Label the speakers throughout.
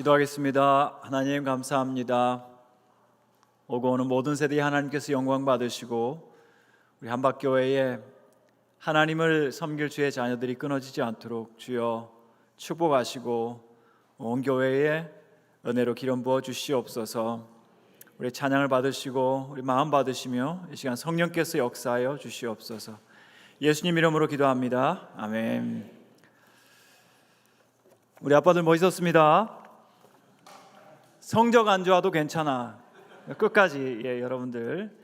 Speaker 1: 기도하겠습니다. 하나님 감사합니다. 오고 오는 모든 세대에 하나님께서 영광 받으시고 우리 한박교회에 하나님을 섬길 주의 자녀들이 끊어지지 않도록 주여 축복하시고 온 교회에 은혜로 기름 부어 주시옵소서. 우리 찬양을 받으시고 우리 마음 받으시며 이 시간 성령께서 역사하여 주시옵소서. 예수님 이름으로 기도합니다. 아멘. 우리 아빠들 멋있었습니다. 성적 안 좋아도 괜찮아. 끝까지 여러분들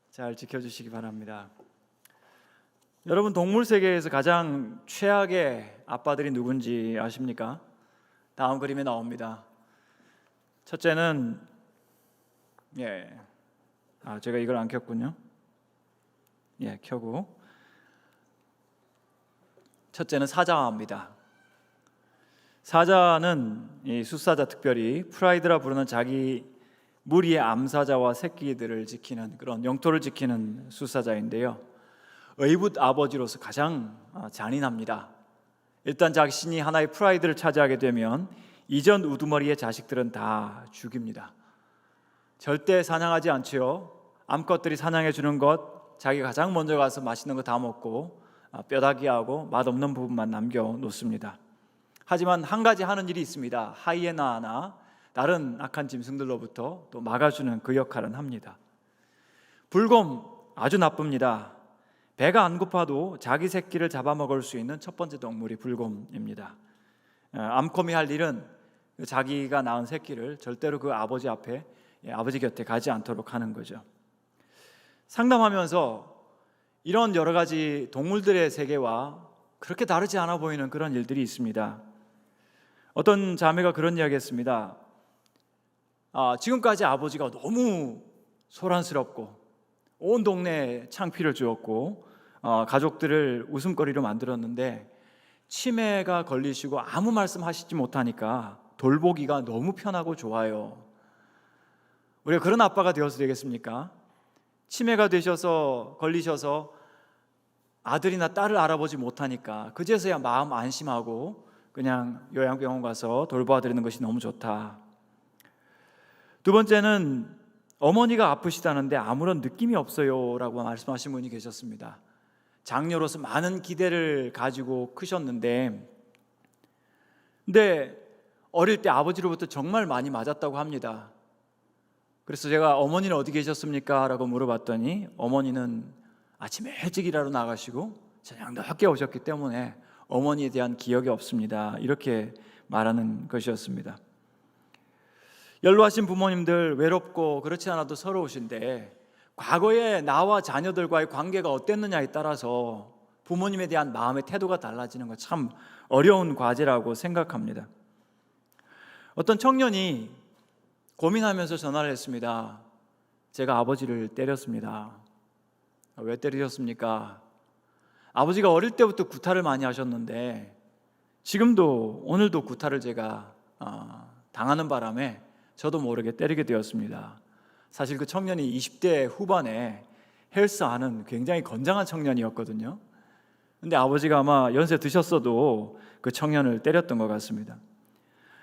Speaker 1: 잘 지켜주시기 바랍니다. 여러분, 동물 세계에서 가장 최악의 아빠들이 누군지 아십니까? 다음 그림에 나옵니다. 첫째는 제가 이걸 안 켰군요. 켜고. 첫째는 사자입니다. 사자는 이 숫사자, 특별히 프라이드라 부르는 자기 무리의 암사자와 새끼들을 지키는, 그런 영토를 지키는 숫사자인데요, 의붓 아버지로서 가장 잔인합니다. 일단 자신이 하나의 프라이드를 차지하게 되면 이전 우두머리의 자식들은 다 죽입니다. 절대 사냥하지 않지요. 암컷들이 사냥해 주는 것, 자기가 가장 먼저 가서 맛있는 거 다 먹고 뼈다귀하고 맛없는 부분만 남겨놓습니다. 하지만 한 가지 하는 일이 있습니다. 하이에나나 다른 악한 짐승들로부터 또 막아주는 그 역할은 합니다. 불곰 아주 나쁩니다. 배가 안 고파도 자기 새끼를 잡아먹을 수 있는 첫 번째 동물이 불곰입니다. 암컷이 할 일은 자기가 낳은 새끼를 절대로 그 아버지 앞에, 아버지 곁에 가지 않도록 하는 거죠. 상담하면서 이런 여러 가지 동물들의 세계와 그렇게 다르지 않아 보이는 그런 일들이 있습니다. 어떤 자매가 그런 이야기했습니다. 지금까지 아버지가 너무 소란스럽고 온 동네에 창피를 주었고 가족들을 웃음거리로 만들었는데 치매가 걸리시고 아무 말씀하시지 못하니까 돌보기가 너무 편하고 좋아요. 우리가 그런 아빠가 되어서 되겠습니까? 치매가 걸리셔서 아들이나 딸을 알아보지 못하니까 그제서야 마음 안심하고 그냥 요양병원 가서 돌봐드리는 것이 너무 좋다. 두 번째는 어머니가 아프시다는데 아무런 느낌이 없어요 라고 말씀하신 분이 계셨습니다. 장녀로서 많은 기대를 가지고 크셨는데, 근데 어릴 때 아버지로부터 정말 많이 맞았다고 합니다. 그래서 제가 어머니는 어디 계셨습니까? 라고 물어봤더니 어머니는 아침에 일찍 일하러 나가시고 저녁 늦게 오셨기 때문에 어머니에 대한 기억이 없습니다. 이렇게 말하는 것이었습니다. 연로하신 부모님들, 외롭고 그렇지 않아도 서러우신데 과거에 나와 자녀들과의 관계가 어땠느냐에 따라서 부모님에 대한 마음의 태도가 달라지는 거 참 어려운 과제라고 생각합니다. 어떤 청년이 고민하면서 전화를 했습니다. 제가 아버지를 때렸습니다. 왜 때리셨습니까? 아버지가 어릴 때부터 구타를 많이 하셨는데 지금도 오늘도 구타를 제가 당하는 바람에 저도 모르게 때리게 되었습니다. 사실 그 청년이 20대 후반에 헬스하는 굉장히 건장한 청년이었거든요. 근데 아버지가 아마 연세 드셨어도 그 청년을 때렸던 것 같습니다.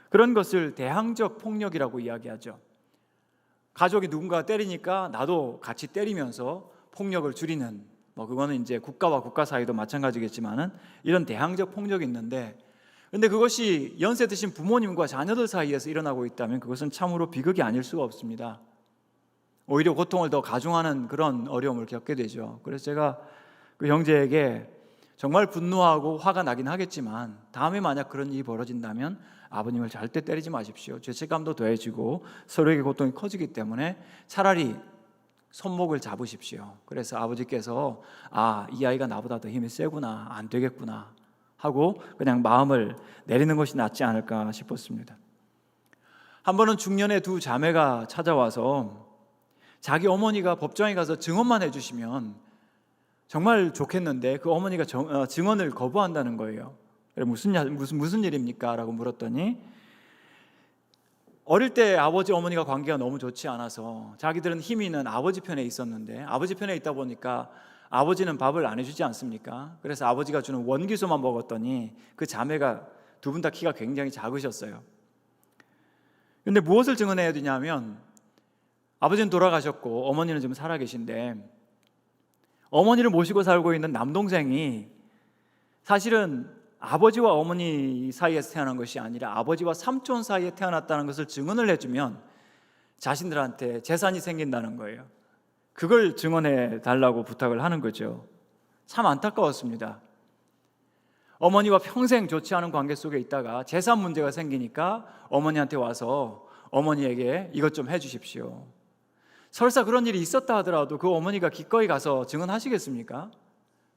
Speaker 1: 그런 것을 대항적 폭력이라고 이야기하죠. 가족이 누군가 때리니까 나도 같이 때리면서 폭력을 줄이는, 그거는 이제 국가와 국가 사이도 마찬가지겠지만은 이런 대항적 폭력이 있는데, 근데 그것이 연세 드신 부모님과 자녀들 사이에서 일어나고 있다면 그것은 참으로 비극이 아닐 수가 없습니다. 오히려 고통을 더 가중하는 그런 어려움을 겪게 되죠. 그래서 제가 그 형제에게 정말 분노하고 화가 나긴 하겠지만 다음에 만약 그런 일이 벌어진다면 아버님을 절대 때리지 마십시오. 죄책감도 더해지고 서로에게 고통이 커지기 때문에 차라리 손목을 잡으십시오. 그래서 아버지께서 이 아이가 나보다 더 힘이 세구나, 안 되겠구나 하고 그냥 마음을 내리는 것이 낫지 않을까 싶었습니다. 한 번은 중년의 두 자매가 찾아와서 자기 어머니가 법정에 가서 증언만 해주시면 정말 좋겠는데 그 어머니가 증언을 거부한다는 거예요. 무슨 일입니까? 라고 물었더니 어릴 때 아버지 어머니가 관계가 너무 좋지 않아서 자기들은 힘이 있는 아버지 편에 있었는데 아버지 편에 있다 보니까 아버지는 밥을 안 해주지 않습니까? 그래서 아버지가 주는 원기소만 먹었더니 그 자매가 두 분 다 키가 굉장히 작으셨어요. 근데 무엇을 증언해야 되냐면 아버지는 돌아가셨고 어머니는 지금 살아계신데 어머니를 모시고 살고 있는 남동생이 사실은 아버지와 어머니 사이에서 태어난 것이 아니라 아버지와 삼촌 사이에 태어났다는 것을 증언을 해주면 자신들한테 재산이 생긴다는 거예요. 그걸 증언해 달라고 부탁을 하는 거죠. 참 안타까웠습니다. 어머니와 평생 좋지 않은 관계 속에 있다가 재산 문제가 생기니까 어머니한테 와서 어머니에게 이것 좀 해주십시오. 설사 그런 일이 있었다 하더라도 그 어머니가 기꺼이 가서 증언하시겠습니까?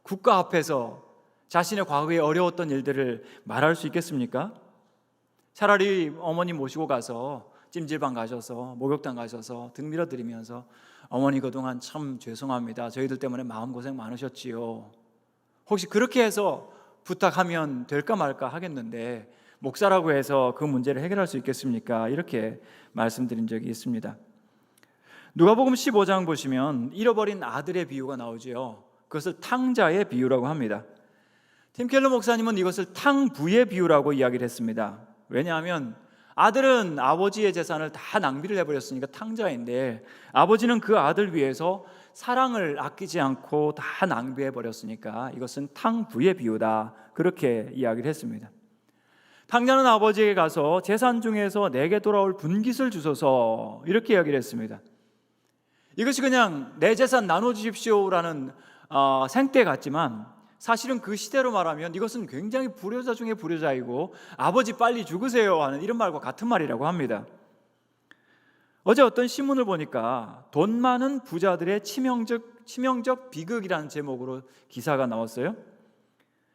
Speaker 1: 국가 앞에서 자신의 과거에 어려웠던 일들을 말할 수 있겠습니까? 차라리 어머니 모시고 가서 찜질방 가셔서 목욕탕 가셔서 등 밀어드리면서 어머니 그동안 참 죄송합니다. 저희들 때문에 마음고생 많으셨지요. 혹시 그렇게 해서 부탁하면 될까 말까 하겠는데 목사라고 해서 그 문제를 해결할 수 있겠습니까? 이렇게 말씀드린 적이 있습니다. 누가복음 15장 보시면 잃어버린 아들의 비유가 나오죠. 그것을 탕자의 비유라고 합니다. 팀 켈러 목사님은 이것을 탕부의 비유라고 이야기를 했습니다. 왜냐하면 아들은 아버지의 재산을 다 낭비를 해버렸으니까 탕자인데 아버지는 그 아들 위해서 사랑을 아끼지 않고 다 낭비해버렸으니까 이것은 탕부의 비유다, 그렇게 이야기를 했습니다. 탕자는 아버지에게 가서 재산 중에서 내게 돌아올 분깃을 주소서, 이렇게 이야기를 했습니다. 이것이 그냥 내 재산 나눠주십시오라는 생떼 같지만 사실은 그 시대로 말하면 이것은 굉장히 불효자 중에 불효자이고 아버지 빨리 죽으세요 하는 이런 말과 같은 말이라고 합니다. 어제 어떤 신문을 보니까 돈 많은 부자들의 치명적 비극이라는 제목으로 기사가 나왔어요.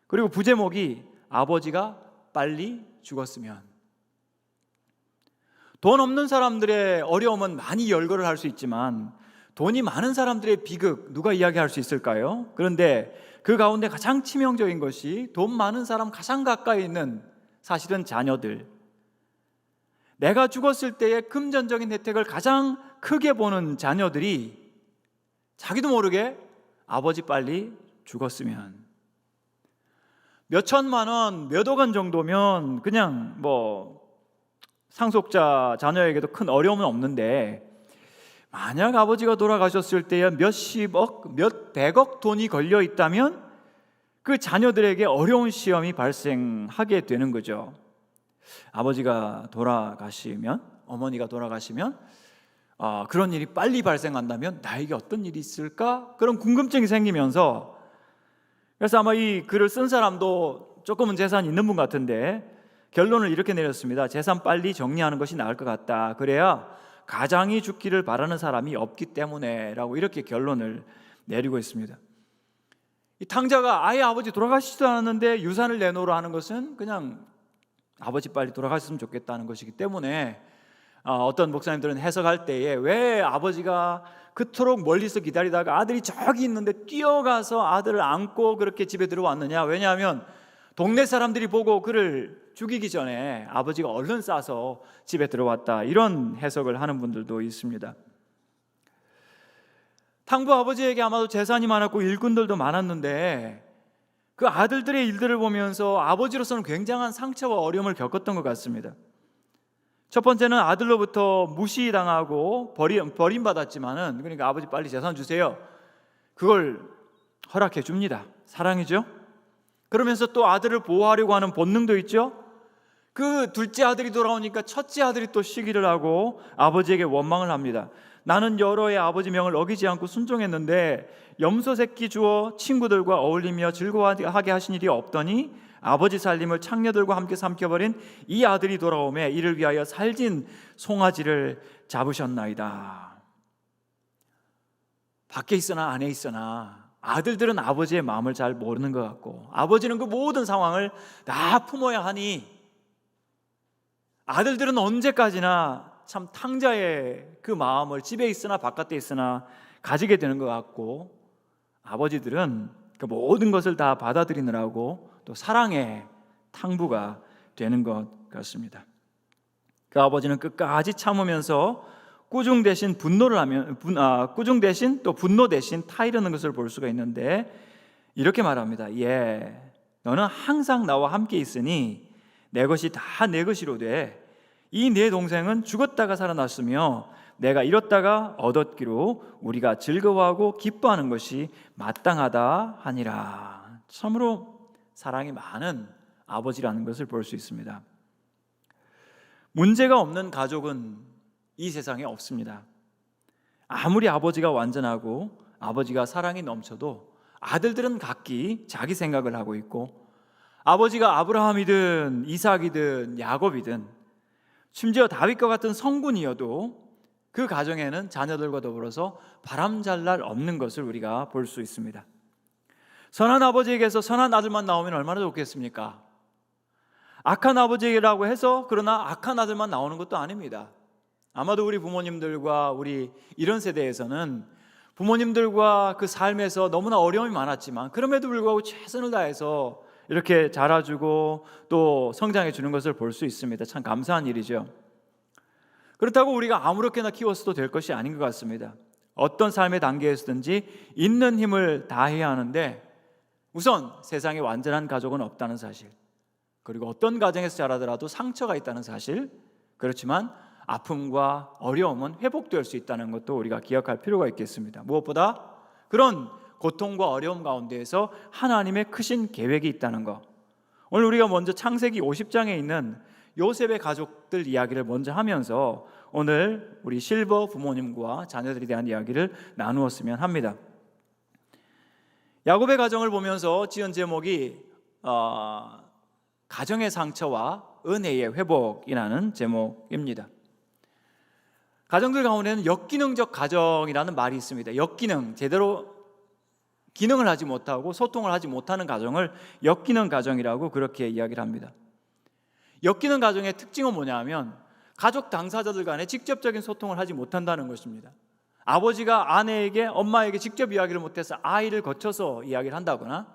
Speaker 1: 그리고 부제목이 아버지가 빨리 죽었으면. 돈 없는 사람들의 어려움은 많이 열거를 할 수 있지만 돈이 많은 사람들의 비극 누가 이야기할 수 있을까요? 그런데 그 가운데 가장 치명적인 것이 돈 많은 사람 가장 가까이 있는 사실은 자녀들. 내가 죽었을 때의 금전적인 혜택을 가장 크게 보는 자녀들이 자기도 모르게 아버지 빨리 죽었으면, 몇 천만 원, 몇 억 원 정도면 그냥 상속자 자녀에게도 큰 어려움은 없는데 만약 아버지가 돌아가셨을 때에 몇십억, 몇백억 돈이 걸려 있다면 그 자녀들에게 어려운 시험이 발생하게 되는 거죠. 아버지가 돌아가시면, 어머니가 돌아가시면 그런 일이 빨리 발생한다면 나에게 어떤 일이 있을까? 그런 궁금증이 생기면서, 그래서 아마 이 글을 쓴 사람도 조금은 재산이 있는 분 같은데 결론을 이렇게 내렸습니다. 재산 빨리 정리하는 것이 나을 것 같다. 그래야 가장이 죽기를 바라는 사람이 없기 때문에 라고 이렇게 결론을 내리고 있습니다. 이 탕자가 아예 아버지 돌아가시지도 않았는데 유산을 내놓으라 하는 것은 그냥 아버지 빨리 돌아가셨으면 좋겠다는 것이기 때문에 어떤 목사님들은 해석할 때에 왜 아버지가 그토록 멀리서 기다리다가 아들이 저기 있는데 뛰어가서 아들을 안고 그렇게 집에 들어왔느냐. 왜냐하면 동네 사람들이 보고 그를 죽이기 전에 아버지가 얼른 싸서 집에 들어왔다, 이런 해석을 하는 분들도 있습니다. 탕부 아버지에게 아마도 재산이 많았고 일꾼들도 많았는데 그 아들들의 일들을 보면서 아버지로서는 굉장한 상처와 어려움을 겪었던 것 같습니다. 첫 번째는 아들로부터 무시당하고 버림받았지만은, 그러니까 아버지 빨리 재산 주세요, 그걸 허락해 줍니다. 사랑이죠. 그러면서 또 아들을 보호하려고 하는 본능도 있죠. 그 둘째 아들이 돌아오니까 첫째 아들이 또 시기를 하고 아버지에게 원망을 합니다. 나는 여러 해 아버지 명을 어기지 않고 순종했는데 염소 새끼 주어 친구들과 어울리며 즐거워하게 하신 일이 없더니 아버지 살림을 창녀들과 함께 삼켜버린 이 아들이 돌아오매 이를 위하여 살진 송아지를 잡으셨나이다. 밖에 있으나 안에 있으나 아들들은 아버지의 마음을 잘 모르는 것 같고 아버지는 그 모든 상황을 다 품어야 하니 아들들은 언제까지나 참 탕자의 그 마음을 집에 있으나 바깥에 있으나 가지게 되는 것 같고 아버지들은 그 모든 것을 다 받아들이느라고 또 사랑의 탕부가 되는 것 같습니다. 그 아버지는 끝까지 참으면서 꾸중 대신 분노를 하면 꾸중 대신 또 분노 대신 타이르는 것을 볼 수가 있는데 이렇게 말합니다. 너는 항상 나와 함께 있으니 내 것이 다 내 것이로 돼 이 내 동생은 죽었다가 살아났으며 내가 잃었다가 얻었기로 우리가 즐거워하고 기뻐하는 것이 마땅하다 하니라. 참으로 사랑이 많은 아버지라는 것을 볼 수 있습니다. 문제가 없는 가족은 이 세상에 없습니다. 아무리 아버지가 완전하고 아버지가 사랑이 넘쳐도 아들들은 각기 자기 생각을 하고 있고, 아버지가 아브라함이든 이삭이든 야곱이든 심지어 다윗과 같은 성군이어도 그 가정에는 자녀들과 더불어서 바람잘 날 없는 것을 우리가 볼 수 있습니다. 선한 아버지에게서 선한 아들만 나오면 얼마나 좋겠습니까? 악한 아버지라고 해서 그러나 악한 아들만 나오는 것도 아닙니다. 아마도 우리 부모님들과 우리 이런 세대에서는 부모님들과 그 삶에서 너무나 어려움이 많았지만 그럼에도 불구하고 최선을 다해서 이렇게 자라주고 또 성장해 주는 것을 볼 수 있습니다. 참 감사한 일이죠. 그렇다고 우리가 아무렇게나 키웠어도 될 것이 아닌 것 같습니다. 어떤 삶의 단계에서든지 있는 힘을 다해야 하는데, 우선 세상에 완전한 가족은 없다는 사실, 그리고 어떤 가정에서 자라더라도 상처가 있다는 사실, 그렇지만 아픔과 어려움은 회복될 수 있다는 것도 우리가 기억할 필요가 있겠습니다. 무엇보다 그런 고통과 어려움 가운데에서 하나님의 크신 계획이 있다는 것. 오늘 우리가 먼저 창세기 50장에 있는 요셉의 가족들 이야기를 먼저 하면서 오늘 우리 실버 부모님과 자녀들에 대한 이야기를 나누었으면 합니다. 야곱의 가정을 보면서 지은 제목이 가정의 상처와 은혜의 회복이라는 제목입니다. 가정들 가운데는 역기능적 가정이라는 말이 있습니다. 역기능, 제대로 기능을 하지 못하고 소통을 하지 못하는 가정을 역기능 가정이라고 그렇게 이야기를 합니다. 역기능 가정의 특징은 뭐냐면 가족 당사자들 간에 직접적인 소통을 하지 못한다는 것입니다. 아버지가 아내에게, 엄마에게 직접 이야기를 못해서 아이를 거쳐서 이야기를 한다거나,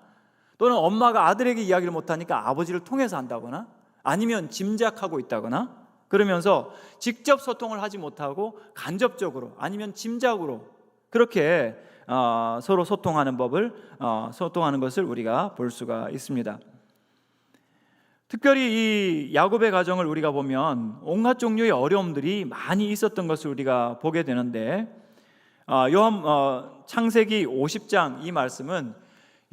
Speaker 1: 또는 엄마가 아들에게 이야기를 못하니까 아버지를 통해서 한다거나, 아니면 짐작하고 있다거나, 그러면서 직접 소통을 하지 못하고 간접적으로 아니면 짐작으로 그렇게 서로 소통하는 소통하는 것을 우리가 볼 수가 있습니다. 특별히 이 야곱의 가정을 우리가 보면 온갖 종류의 어려움들이 많이 있었던 것을 우리가 보게 되는데, 창세기 50장 이 말씀은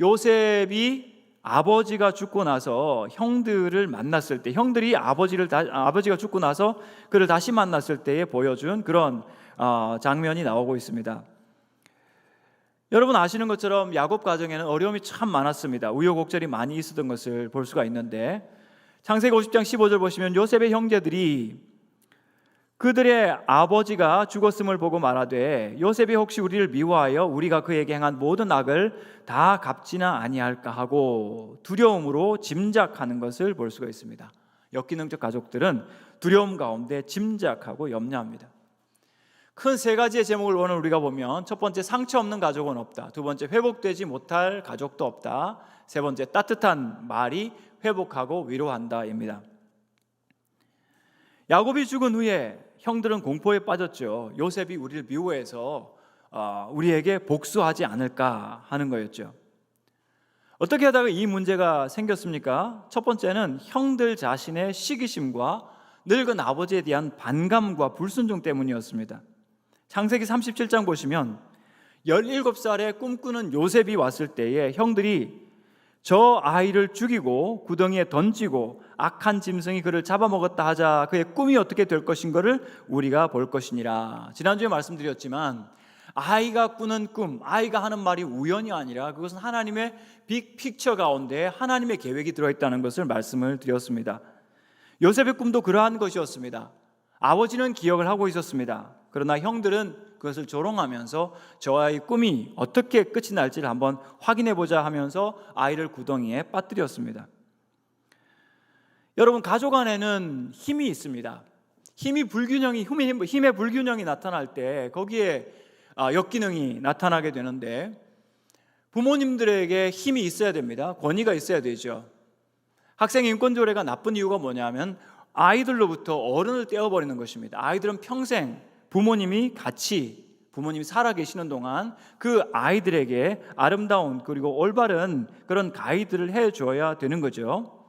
Speaker 1: 요셉이 아버지가 죽고 나서 형들을 만났을 때, 형들이 아버지가 죽고 나서 그를 다시 만났을 때에 보여준 그런 장면이 나오고 있습니다. 여러분 아시는 것처럼 야곱 가정에는 어려움이 참 많았습니다. 우여곡절이 많이 있었던 것을 볼 수가 있는데, 창세기 50장 15절 보시면 요셉의 형제들이 그들의 아버지가 죽었음을 보고 말하되 요셉이 혹시 우리를 미워하여 우리가 그에게 행한 모든 악을 다 갚지나 아니할까 하고 두려움으로 짐작하는 것을 볼 수가 있습니다. 역기능적 가족들은 두려움 가운데 짐작하고 염려합니다. 큰 세 가지의 제목을 오늘 우리가 보면, 첫 번째 상처 없는 가족은 없다, 두 번째 회복되지 못할 가족도 없다, 세 번째 따뜻한 말이 회복하고 위로한다입니다. 야곱이 죽은 후에 형들은 공포에 빠졌죠. 요셉이 우리를 미워해서 우리에게 복수하지 않을까 하는 거였죠. 어떻게 하다가 이 문제가 생겼습니까? 첫 번째는 형들 자신의 시기심과 늙은 아버지에 대한 반감과 불순종 때문이었습니다. 창세기 37장 보시면 17살에 꿈꾸는 요셉이 왔을 때에 형들이 저 아이를 죽이고 구덩이에 던지고 악한 짐승이 그를 잡아먹었다 하자 그의 꿈이 어떻게 될 것인가를 우리가 볼 것이니라. 지난주에 말씀드렸지만 아이가 꾸는 꿈, 아이가 하는 말이 우연이 아니라 그것은 하나님의 빅픽처 가운데 하나님의 계획이 들어있다는 것을 말씀을 드렸습니다. 요셉의 꿈도 그러한 것이었습니다. 아버지는 기억을 하고 있었습니다. 그러나 형들은 그것을 조롱하면서 저 아이의 꿈이 어떻게 끝이 날지를 한번 확인해보자 하면서 아이를 구덩이에 빠뜨렸습니다. 여러분, 가족 안에는 힘이 있습니다. 힘의 불균형이 나타날 때 거기에 역기능이 나타나게 되는데, 부모님들에게 힘이 있어야 됩니다. 권위가 있어야 되죠. 학생 인권조례가 나쁜 이유가 뭐냐면 아이들로부터 어른을 떼어버리는 것입니다. 아이들은 평생 부모님이 살아 계시는 동안 그 아이들에게 아름다운 그리고 올바른 그런 가이드를 해줘야 되는 거죠.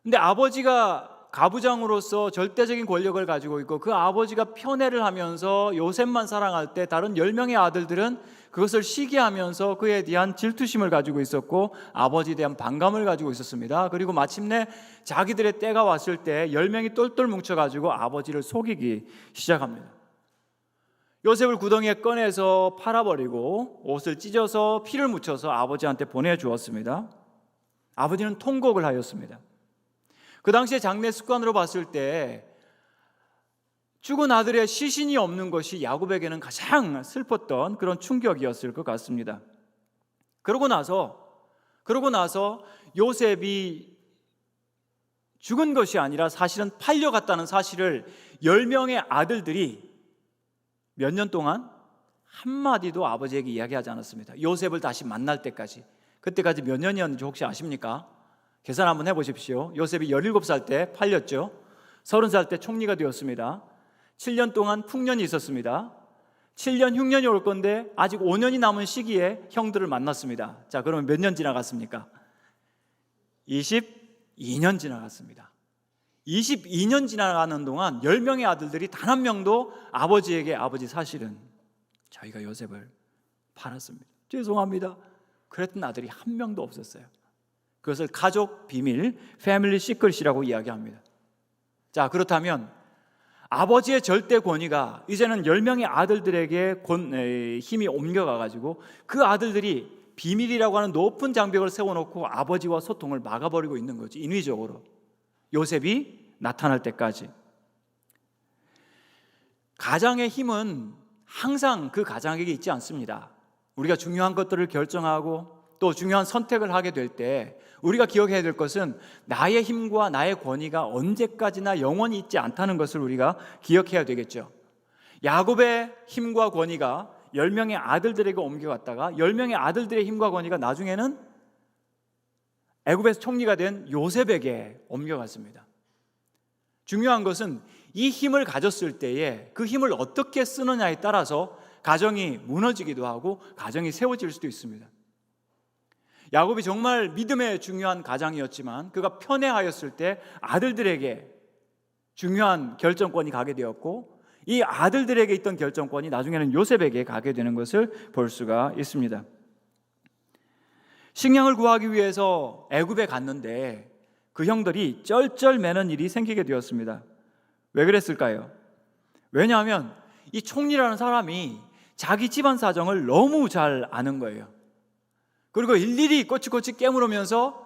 Speaker 1: 근데 아버지가 가부장으로서 절대적인 권력을 가지고 있고 그 아버지가 편애를 하면서 요셉만 사랑할 때 다른 10명의 아들들은 그것을 시기하면서 그에 대한 질투심을 가지고 있었고 아버지에 대한 반감을 가지고 있었습니다. 그리고 마침내 자기들의 때가 왔을 때 10명이 똘똘 뭉쳐가지고 아버지를 속이기 시작합니다. 요셉을 구덩이에 꺼내서 팔아버리고 옷을 찢어서 피를 묻혀서 아버지한테 보내주었습니다. 아버지는 통곡을 하였습니다. 그 당시에 장래 습관으로 봤을 때 죽은 아들의 시신이 없는 것이 야곱에게는 가장 슬펐던 그런 충격이었을 것 같습니다. 그러고 나서 요셉이 죽은 것이 아니라 사실은 팔려갔다는 사실을 10명의 아들들이 몇 년 동안 한마디도 아버지에게 이야기하지 않았습니다. 요셉을 다시 만날 때까지. 그때까지 몇 년이었는지 혹시 아십니까? 계산 한번 해보십시오. 요셉이 17살 때 팔렸죠. 30살 때 총리가 되었습니다. 7년 동안 풍년이 있었습니다. 7년 흉년이 올 건데 아직 5년이 남은 시기에 형들을 만났습니다. 자, 그러면 몇 년 지나갔습니까? 22년 지나갔습니다. 22년 지나가는 동안 10명의 아들들이 단 한 명도 아버지에게 아버지 사실은 저희가 요셉을 팔았습니다. 죄송합니다. 그랬던 아들이 한 명도 없었어요. 그것을 가족 비밀, 패밀리 시크릿이라고 이야기합니다. 자, 그렇다면 아버지의 절대 권위가 이제는 10명의 아들들에게 힘이 옮겨가가지고 그 아들들이 비밀이라고 하는 높은 장벽을 세워놓고 아버지와 소통을 막아버리고 있는 거지, 인위적으로. 요셉이 나타날 때까지. 가장의 힘은 항상 그 가장에게 있지 않습니다. 우리가 중요한 것들을 결정하고 또 중요한 선택을 하게 될 때 우리가 기억해야 될 것은 나의 힘과 나의 권위가 언제까지나 영원히 있지 않다는 것을 우리가 기억해야 되겠죠. 야곱의 힘과 권위가 10명의 아들들에게 옮겨갔다가 10명의 아들들의 힘과 권위가 나중에는 애굽에서 총리가 된 요셉에게 옮겨갔습니다. 중요한 것은 이 힘을 가졌을 때에 그 힘을 어떻게 쓰느냐에 따라서 가정이 무너지기도 하고 가정이 세워질 수도 있습니다. 야곱이 정말 믿음의 중요한 가장이었지만 그가 편애하였을 때 아들들에게 중요한 결정권이 가게 되었고 이 아들들에게 있던 결정권이 나중에는 요셉에게 가게 되는 것을 볼 수가 있습니다. 식량을 구하기 위해서 애굽에 갔는데 그 형들이 쩔쩔매는 일이 생기게 되었습니다. 왜 그랬을까요? 왜냐하면 이 총리라는 사람이 자기 집안 사정을 너무 잘 아는 거예요. 그리고 일일이 꼬치꼬치 깨물으면서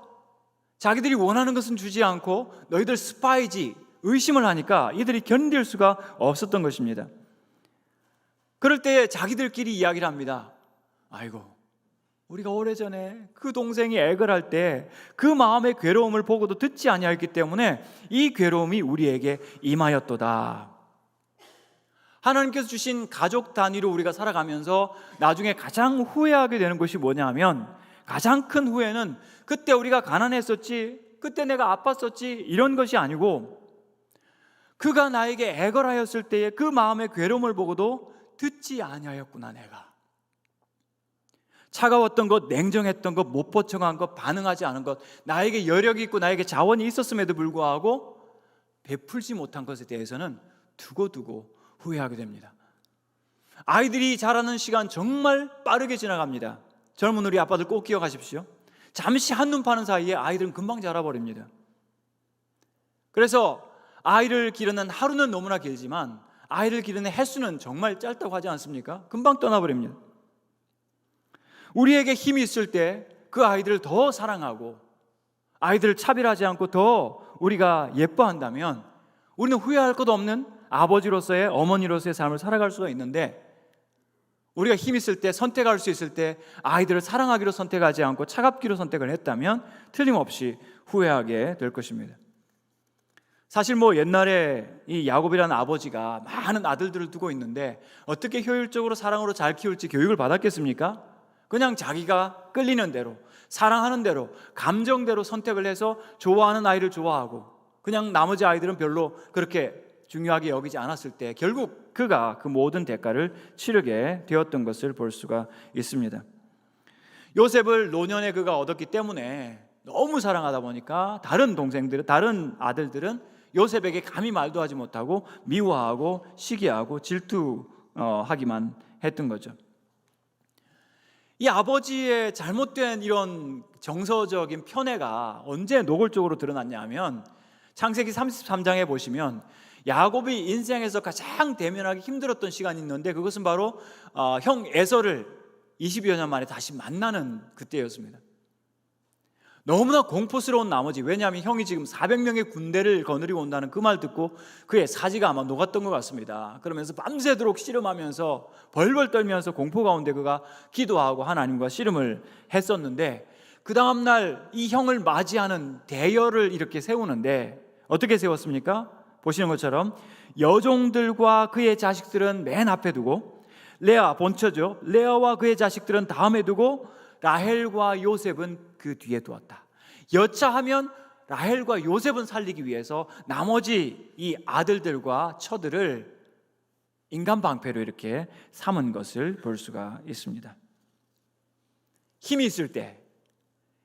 Speaker 1: 자기들이 원하는 것은 주지 않고 너희들 스파이지 의심을 하니까 이들이 견딜 수가 없었던 것입니다. 그럴 때 자기들끼리 이야기를 합니다. 아이고, 우리가 오래전에 그 동생이 액을 할 때 그 마음의 괴로움을 보고도 듣지 아니하였기 때문에 이 괴로움이 우리에게 임하였도다. 하나님께서 주신 가족 단위로 우리가 살아가면서 나중에 가장 후회하게 되는 것이 뭐냐 하면 가장 큰 후회는 그때 우리가 가난했었지, 그때 내가 아팠었지 이런 것이 아니고 그가 나에게 애걸하였을 때의 그 마음의 괴로움을 보고도 듣지 아니하였구나. 내가 차가웠던 것, 냉정했던 것, 못 버텨간 것, 반응하지 않은 것, 나에게 여력이 있고 나에게 자원이 있었음에도 불구하고 베풀지 못한 것에 대해서는 두고두고 후회하게 됩니다. 아이들이 자라는 시간 정말 빠르게 지나갑니다. 젊은 우리 아빠들 꼭 기억하십시오. 잠시 한눈 파는 사이에 아이들은 금방 자라버립니다. 그래서 아이를 기르는 하루는 너무나 길지만 아이를 기르는 횟수는 정말 짧다고 하지 않습니까? 금방 떠나버립니다. 우리에게 힘이 있을 때 그 아이들을 더 사랑하고 아이들을 차별하지 않고 더 우리가 예뻐한다면 우리는 후회할 것 없는 아버지로서의, 어머니로서의 삶을 살아갈 수가 있는데 우리가 힘 있을 때, 선택할 수 있을 때 아이들을 사랑하기로 선택하지 않고 차갑기로 선택을 했다면 틀림없이 후회하게 될 것입니다. 사실 옛날에 이 야곱이라는 아버지가 많은 아들들을 두고 있는데 어떻게 효율적으로 사랑으로 잘 키울지 교육을 받았겠습니까? 그냥 자기가 끌리는 대로, 사랑하는 대로, 감정대로 선택을 해서 좋아하는 아이를 좋아하고 그냥 나머지 아이들은 별로 그렇게 중요하게 여기지 않았을 때 결국 그가 그 모든 대가를 치르게 되었던 것을 볼 수가 있습니다. 요셉을 노년에 그가 얻었기 때문에 너무 사랑하다 보니까 다른 동생들은, 다른 아들들은 요셉에게 감히 말도 하지 못하고 미워하고 시기하고 질투하기만 했던 거죠. 이 아버지의 잘못된 이런 정서적인 편애가 언제 노골적으로 드러났냐 하면 창세기 33장에 보시면 야곱이 인생에서 가장 대면하기 힘들었던 시간이 있는데 그것은 바로 형 에서를 20여 년 만에 다시 만나는 그때였습니다. 너무나 공포스러운 나머지, 왜냐하면 형이 지금 400명의 군대를 거느리고 온다는 그 말 듣고 그의 사지가 아마 녹았던 것 같습니다. 그러면서 밤새도록 씨름하면서 벌벌 떨면서 공포 가운데 그가 기도하고 하나님과 씨름을 했었는데 그 다음날 이 형을 맞이하는 대열을 이렇게 세우는데 어떻게 세웠습니까? 보시는 것처럼 여종들과 그의 자식들은 맨 앞에 두고 레아, 본처죠, 레아와 그의 자식들은 다음에 두고 라헬과 요셉은 그 뒤에 두었다. 여차하면 라헬과 요셉은 살리기 위해서 나머지 이 아들들과 처들을 인간 방패로 이렇게 삼은 것을 볼 수가 있습니다. 힘이 있을 때,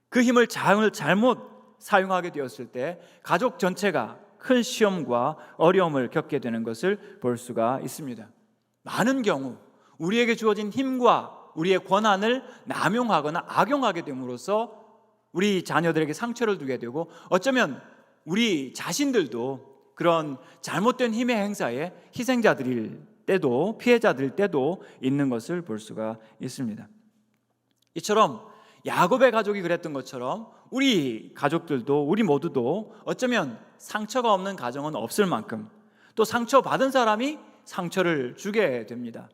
Speaker 1: 그 힘을 잘못 사용하게 되었을 때 가족 전체가 큰 시험과 어려움을 겪게 되는 것을 볼 수가 있습니다. 많은 경우 우리에게 주어진 힘과 우리의 권한을 남용하거나 악용하게 됨으로써 우리 자녀들에게 상처를 주게 되고 어쩌면 우리 자신들도 그런 잘못된 힘의 행사에 희생자들일 때도 피해자들일 때도 있는 것을 볼 수가 있습니다. 이처럼 야곱의 가족이 그랬던 것처럼 우리 가족들도 우리 모두도 어쩌면 상처가 없는 가정은 없을 만큼 또 상처받은 사람이 상처를 주게 됩니다.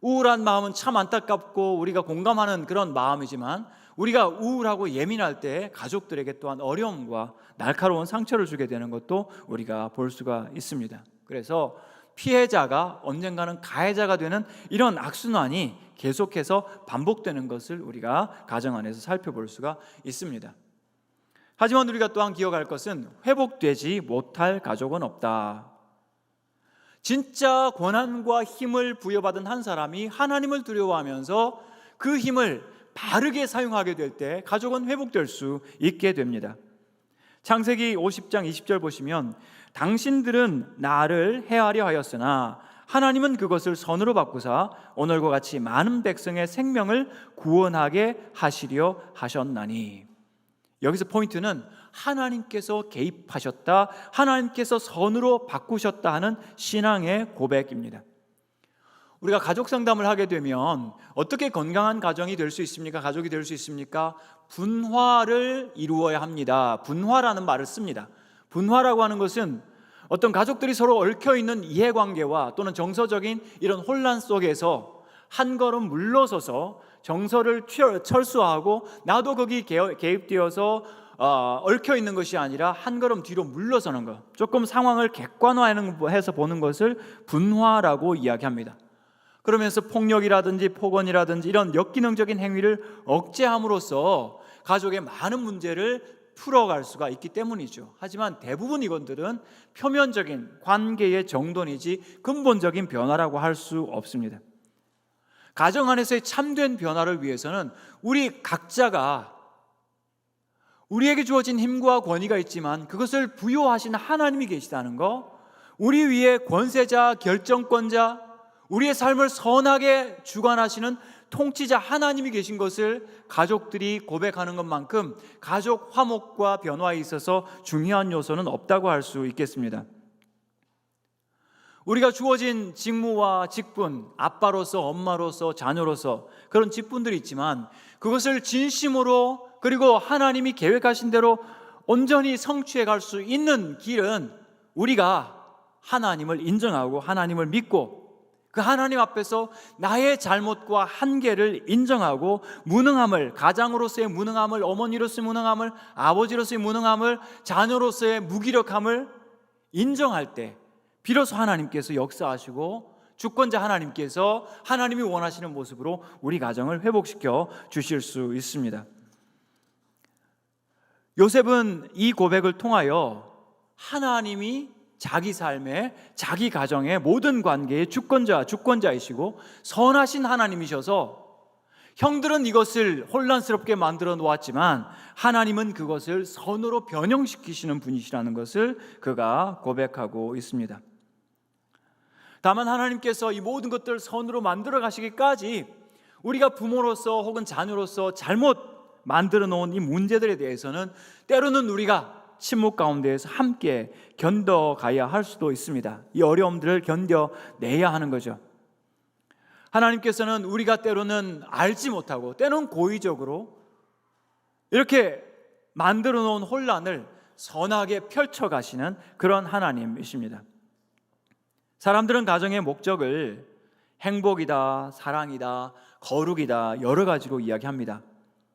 Speaker 1: 우울한 마음은 참 안타깝고 우리가 공감하는 그런 마음이지만 우리가 우울하고 예민할 때 가족들에게 또한 어려움과 날카로운 상처를 주게 되는 것도 우리가 볼 수가 있습니다. 그래서 피해자가 언젠가는 가해자가 되는 이런 악순환이 계속해서 반복되는 것을 우리가 가정 안에서 살펴볼 수가 있습니다. 하지만 우리가 또한 기억할 것은 회복되지 못할 가족은 없다. 진짜 권한과 힘을 부여받은 한 사람이 하나님을 두려워하면서 그 힘을 바르게 사용하게 될 때 가족은 회복될 수 있게 됩니다. 창세기 50장 20절 보시면 당신들은 나를 해하려 하였으나 하나님은 그것을 선으로 바꾸사 오늘과 같이 많은 백성의 생명을 구원하게 하시려 하셨나니. 여기서 포인트는 하나님께서 개입하셨다, 하나님께서 선으로 바꾸셨다 하는 신앙의 고백입니다. 우리가 가족 상담을 하게 되면 어떻게 건강한 가정이 될 수 있습니까? 가족이 될 수 있습니까? 분화를 이루어야 합니다. 분화라는 말을 씁니다. 분화라고 하는 것은 어떤 가족들이 서로 얽혀있는 이해관계와 또는 정서적인 이런 혼란 속에서 한 걸음 물러서서 정서를 철수하고 나도 거기 개입되어서 얽혀있는 것이 아니라 한 걸음 뒤로 물러서는 것, 조금 상황을 객관화해서 보는 것을 분화라고 이야기합니다. 그러면서 폭력이라든지 폭언이라든지 이런 역기능적인 행위를 억제함으로써 가족의 많은 문제를 풀어갈 수가 있기 때문이죠. 하지만 대부분 이것들은 표면적인 관계의 정돈이지 근본적인 변화라고 할 수 없습니다. 가정 안에서의 참된 변화를 위해서는 우리 각자가 우리에게 주어진 힘과 권위가 있지만 그것을 부여하신 하나님이 계시다는 것, 우리 위에 권세자, 결정권자, 우리의 삶을 선하게 주관하시는 통치자 하나님이 계신 것을 가족들이 고백하는 것만큼 가족 화목과 변화에 있어서 중요한 요소는 없다고 할 수 있겠습니다. 우리가 주어진 직무와 직분, 아빠로서, 엄마로서, 자녀로서 그런 직분들이 있지만 그것을 진심으로 그리고 하나님이 계획하신 대로 온전히 성취해 갈 수 있는 길은 우리가 하나님을 인정하고 하나님을 믿고 그 하나님 앞에서 나의 잘못과 한계를 인정하고 무능함을, 가장으로서의 무능함을, 어머니로서의 무능함을, 아버지로서의 무능함을, 자녀로서의 무기력함을 인정할 때 비로소 하나님께서 역사하시고 주권자 하나님께서 하나님이 원하시는 모습으로 우리 가정을 회복시켜 주실 수 있습니다. 요셉은 이 고백을 통하여 하나님이 자기 삶의, 자기 가정의 모든 관계의 주권자이시고 선하신 하나님이셔서 형들은 이것을 혼란스럽게 만들어 놓았지만 하나님은 그것을 선으로 변형시키시는 분이시라는 것을 그가 고백하고 있습니다. 다만 하나님께서 이 모든 것들을 선으로 만들어 가시기까지 우리가 부모로서 혹은 자녀로서 잘못 만들어 놓은 이 문제들에 대해서는 때로는 우리가 침묵 가운데에서 함께 견뎌가야 할 수도 있습니다. 이 어려움들을 견뎌내야 하는 거죠. 하나님께서는 우리가 때로는 알지 못하고 때로는 고의적으로 이렇게 만들어 놓은 혼란을 선하게 펼쳐가시는 그런 하나님이십니다. 사람들은 가정의 목적을 행복이다, 사랑이다, 거룩이다 여러 가지로 이야기합니다.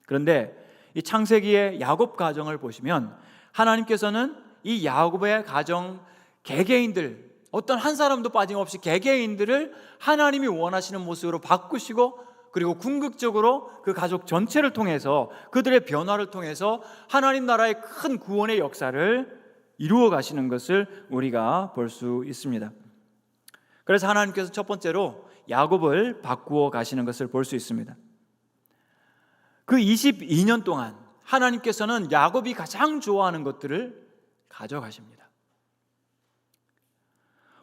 Speaker 1: 그런데 이 창세기의 야곱 가정을 보시면 하나님께서는 이 야곱의 가정 개개인들, 어떤 한 사람도 빠짐없이 개개인들을 하나님이 원하시는 모습으로 바꾸시고 그리고 궁극적으로 그 가족 전체를 통해서 그들의 변화를 통해서 하나님 나라의 큰 구원의 역사를 이루어 가시는 것을 우리가 볼 수 있습니다. 그래서 하나님께서 첫 번째로 야곱을 바꾸어 가시는 것을 볼 수 있습니다. 그 22년 동안 하나님께서는 야곱이 가장 좋아하는 것들을 가져가십니다.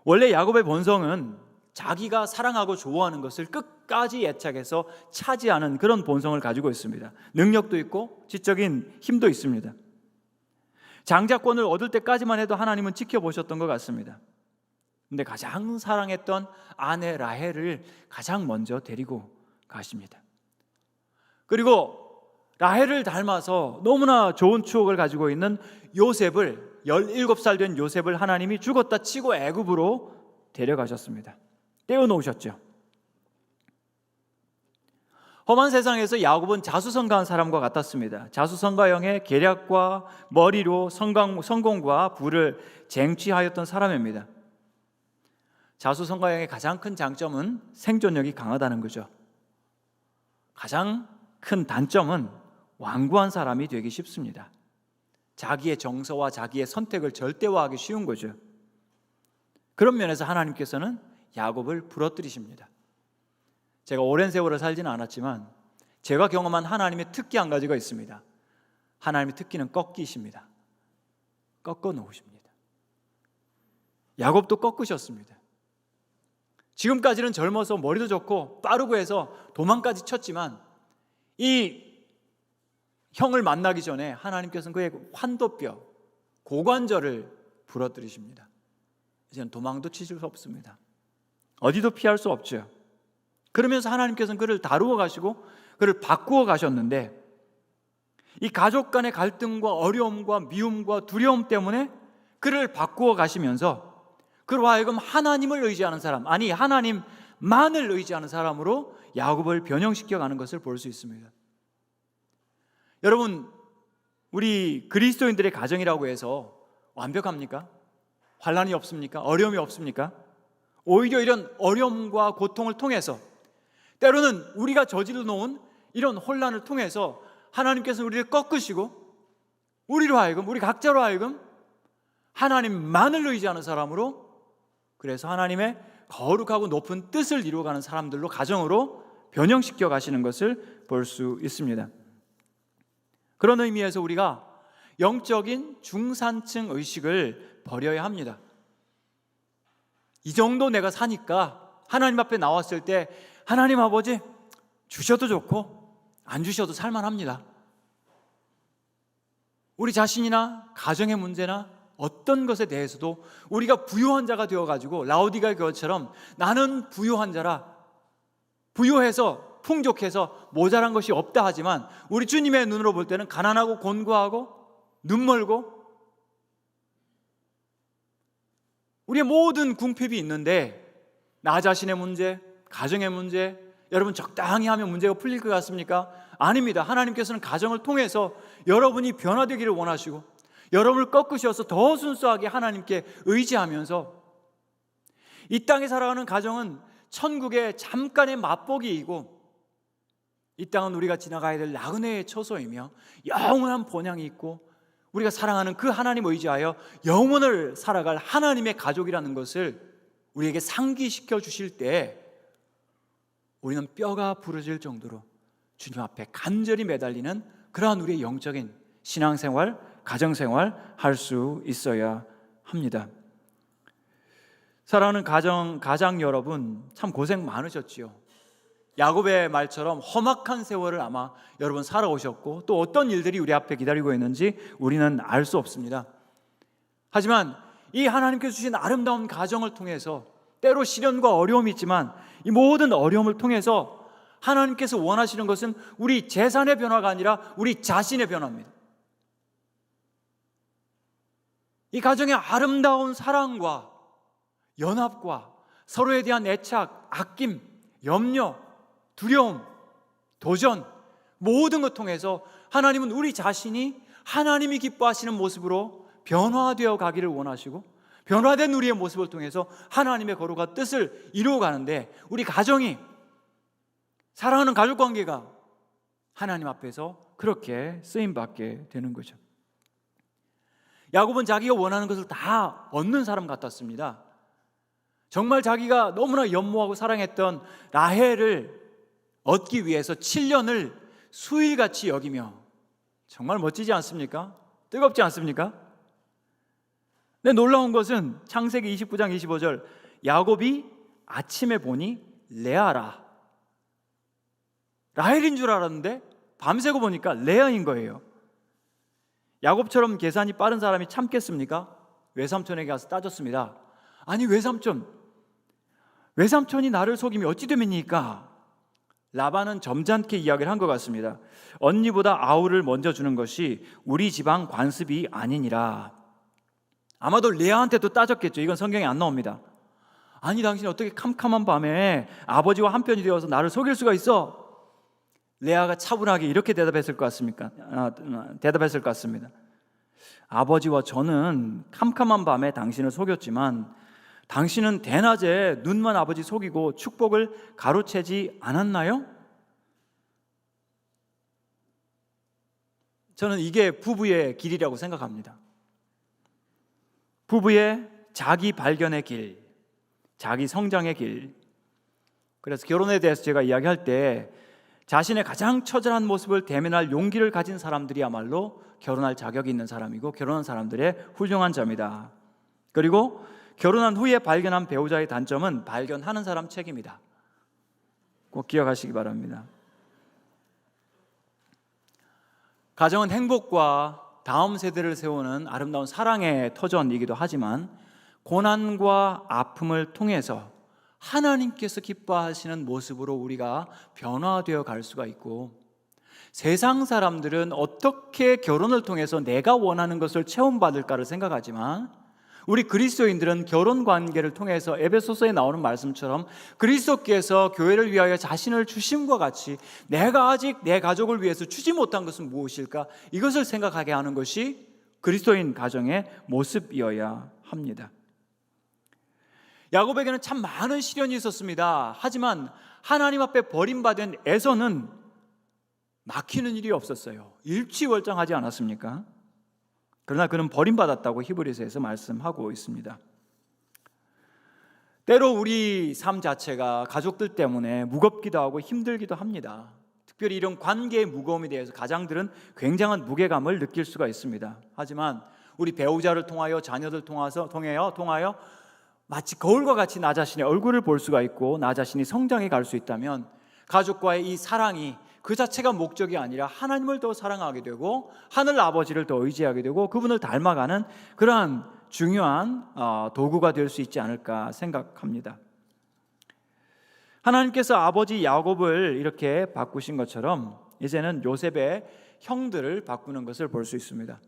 Speaker 1: 원래 야곱의 본성은 자기가 사랑하고 좋아하는 것을 끝까지 애착해서 차지하는 그런 본성을 가지고 있습니다. 능력도 있고 지적인 힘도 있습니다. 장자권을 얻을 때까지만 해도 하나님은 지켜보셨던 것 같습니다. 근데 가장 사랑했던 아내 라헬을 가장 먼저 데리고 가십니다. 그리고 라헬을 닮아서 너무나 좋은 추억을 가지고 있는 요셉을 17살 된 요셉을 하나님이 죽었다 치고 애굽으로 데려가셨습니다. 떼어놓으셨죠. 험한 세상에서 야곱은 자수성가한 사람과 같았습니다. 자수성가형의 계략과 머리로 성공과 부를 쟁취하였던 사람입니다. 자수성가형의 가장 큰 장점은 생존력이 강하다는 거죠. 가장 큰 단점은 완고한 사람이 되기 쉽습니다. 자기의 정서와 자기의 선택을 절대화하기 쉬운 거죠. 그런 면에서 하나님께서는 야곱을 부러뜨리십니다. 제가 오랜 세월을 살지는 않았지만 제가 경험한 하나님의 특기 한 가지가 있습니다. 하나님의 특기는 꺾기십니다. 꺾어 놓으십니다. 야곱도 꺾으셨습니다. 지금까지는 젊어서 머리도 좋고 빠르고 해서 도망까지 쳤지만 이 형을 만나기 전에 하나님께서는 그의 환도뼈, 고관절을 부러뜨리십니다. 이제는 도망도 치실 수 없습니다. 어디도 피할 수 없죠. 그러면서 하나님께서는 그를 다루어 가시고 그를 바꾸어 가셨는데 이 가족 간의 갈등과 어려움과 미움과 두려움 때문에 그를 바꾸어 가시면서 그로 하여금 하나님을 의지하는 사람, 아니 하나님만을 의지하는 사람으로 야곱을 변형시켜 가는 것을 볼 수 있습니다. 여러분, 우리 그리스도인들의 가정이라고 해서 완벽합니까? 환난이 없습니까? 어려움이 없습니까? 오히려 이런 어려움과 고통을 통해서 때로는 우리가 저질러 놓은 이런 혼란을 통해서 하나님께서 우리를 꺾으시고 우리로 하여금, 우리 각자로 하여금 하나님만을 의지하는 사람으로, 그래서 하나님의 거룩하고 높은 뜻을 이루어가는 사람들로, 가정으로 변형시켜 가시는 것을 볼 수 있습니다. 그런 의미에서 우리가 영적인 중산층 의식을 버려야 합니다. 이 정도 내가 사니까 하나님 앞에 나왔을 때 하나님 아버지 주셔도 좋고 안 주셔도 살만합니다. 우리 자신이나 가정의 문제나 어떤 것에 대해서도 우리가 부유한 자가 되어가지고 라오디가 교회처럼 나는 부유한 자라, 부유해서 풍족해서 모자란 것이 없다 하지만 우리 주님의 눈으로 볼 때는 가난하고 곤고하고 눈멀고 우리의 모든 궁핍이 있는데 나 자신의 문제, 가정의 문제, 여러분 적당히 하면 문제가 풀릴 것 같습니까? 아닙니다. 하나님께서는 가정을 통해서 여러분이 변화되기를 원하시고 여러분을 꺾으셔서 더 순수하게 하나님께 의지하면서 이 땅에 살아가는 가정은 천국의 잠깐의 맛보기이고 이 땅은 우리가 지나가야 될 나그네의 처소이며 영원한 본향이 있고 우리가 사랑하는 그 하나님 의지하여 영원을 살아갈 하나님의 가족이라는 것을 우리에게 상기시켜 주실 때 우리는 뼈가 부러질 정도로 주님 앞에 간절히 매달리는 그러한 우리의 영적인 신앙생활, 가정생활 할 수 있어야 합니다. 사랑하는 가장 여러분, 참 고생 많으셨지요. 야곱의 말처럼 험악한 세월을 아마 여러분 살아오셨고, 또 어떤 일들이 우리 앞에 기다리고 있는지 우리는 알 수 없습니다. 하지만 이 하나님께서 주신 아름다운 가정을 통해서, 때로 시련과 어려움이 있지만 이 모든 어려움을 통해서 하나님께서 원하시는 것은 우리 재산의 변화가 아니라 우리 자신의 변화입니다. 이 가정의 아름다운 사랑과 연합과 서로에 대한 애착, 아낌, 염려, 두려움, 도전, 모든 것 통해서 하나님은 우리 자신이 하나님이 기뻐하시는 모습으로 변화되어 가기를 원하시고, 변화된 우리의 모습을 통해서 하나님의 거룩한 뜻을 이루어가는데, 우리 가정이, 사랑하는 가족관계가 하나님 앞에서 그렇게 쓰임받게 되는 거죠. 야곱은 자기가 원하는 것을 다 얻는 사람 같았습니다. 정말 자기가 너무나 연모하고 사랑했던 라헬을 얻기 위해서 7년을 수일같이 여기며, 정말 멋지지 않습니까? 뜨겁지 않습니까? 근데 놀라운 것은 창세기 29장 25절, 야곱이 아침에 보니 레아라, 라헬인 줄 알았는데 밤새고 보니까 레아인 거예요. 야곱처럼 계산이 빠른 사람이 참겠습니까? 외삼촌에게 가서 따졌습니다. 아니 외삼촌이 나를 속이면 어찌 됨이니까? 라반은 점잖게 이야기를 한 것 같습니다. 언니보다 아우를 먼저 주는 것이 우리 집안 관습이 아니니라. 아마도 레아한테도 따졌겠죠. 이건 성경에 안 나옵니다. 아니 당신이 어떻게 캄캄한 밤에 아버지와 한편이 되어서 나를 속일 수가 있어? 레아가 차분하게 이렇게 대답했을 것 같습니다. 아버지와 저는 캄캄한 밤에 당신을 속였지만 당신은 대낮에 눈만 아버지 속이고 축복을 가로채지 않았나요? 저는 이게 부부의 길이라고 생각합니다. 부부의 자기 발견의 길, 자기 성장의 길. 그래서 결혼에 대해서 제가 이야기할 때 자신의 가장 처절한 모습을 대면할 용기를 가진 사람들이야말로 결혼할 자격이 있는 사람이고, 결혼한 사람들의 훌륭한 점이다. 그리고 결혼한 후에 발견한 배우자의 단점은 발견하는 사람 책임이다. 꼭 기억하시기 바랍니다. 가정은 행복과 다음 세대를 세우는 아름다운 사랑의 터전이기도 하지만, 고난과 아픔을 통해서 하나님께서 기뻐하시는 모습으로 우리가 변화되어 갈 수가 있고, 세상 사람들은 어떻게 결혼을 통해서 내가 원하는 것을 체험받을까를 생각하지만, 우리 그리스도인들은 결혼 관계를 통해서 에베소서에 나오는 말씀처럼 그리스도께서 교회를 위하여 자신을 주심과 같이 내가 아직 내 가족을 위해서 주지 못한 것은 무엇일까? 이것을 생각하게 하는 것이 그리스도인 가정의 모습이어야 합니다. 야곱에게는 참 많은 시련이 있었습니다. 하지만 하나님 앞에 버림받은 에서는 막히는 일이 없었어요. 일취월장하지 않았습니까? 그러나 그는 버림받았다고 히브리서에서 말씀하고 있습니다. 때로 우리 삶 자체가 가족들 때문에 무겁기도 하고 힘들기도 합니다. 특별히 이런 관계의 무거움에 대해서 가장들은 굉장한 무게감을 느낄 수가 있습니다. 하지만 우리 배우자를 통하여, 자녀들 통하여 마치 거울과 같이 나 자신의 얼굴을 볼 수가 있고, 나 자신이 성장해 갈 수 있다면, 가족과의 이 사랑이 그 자체가 목적이 아니라 하나님을 더 사랑하게 되고 하늘 아버지를 더 의지하게 되고 그분을 닮아가는 그러한 중요한 도구가 될 수 있지 않을까 생각합니다. 하나님께서 아버지 야곱을 이렇게 바꾸신 것처럼 이제는 요셉의 형들을 바꾸는 것을 볼 수 있습니다.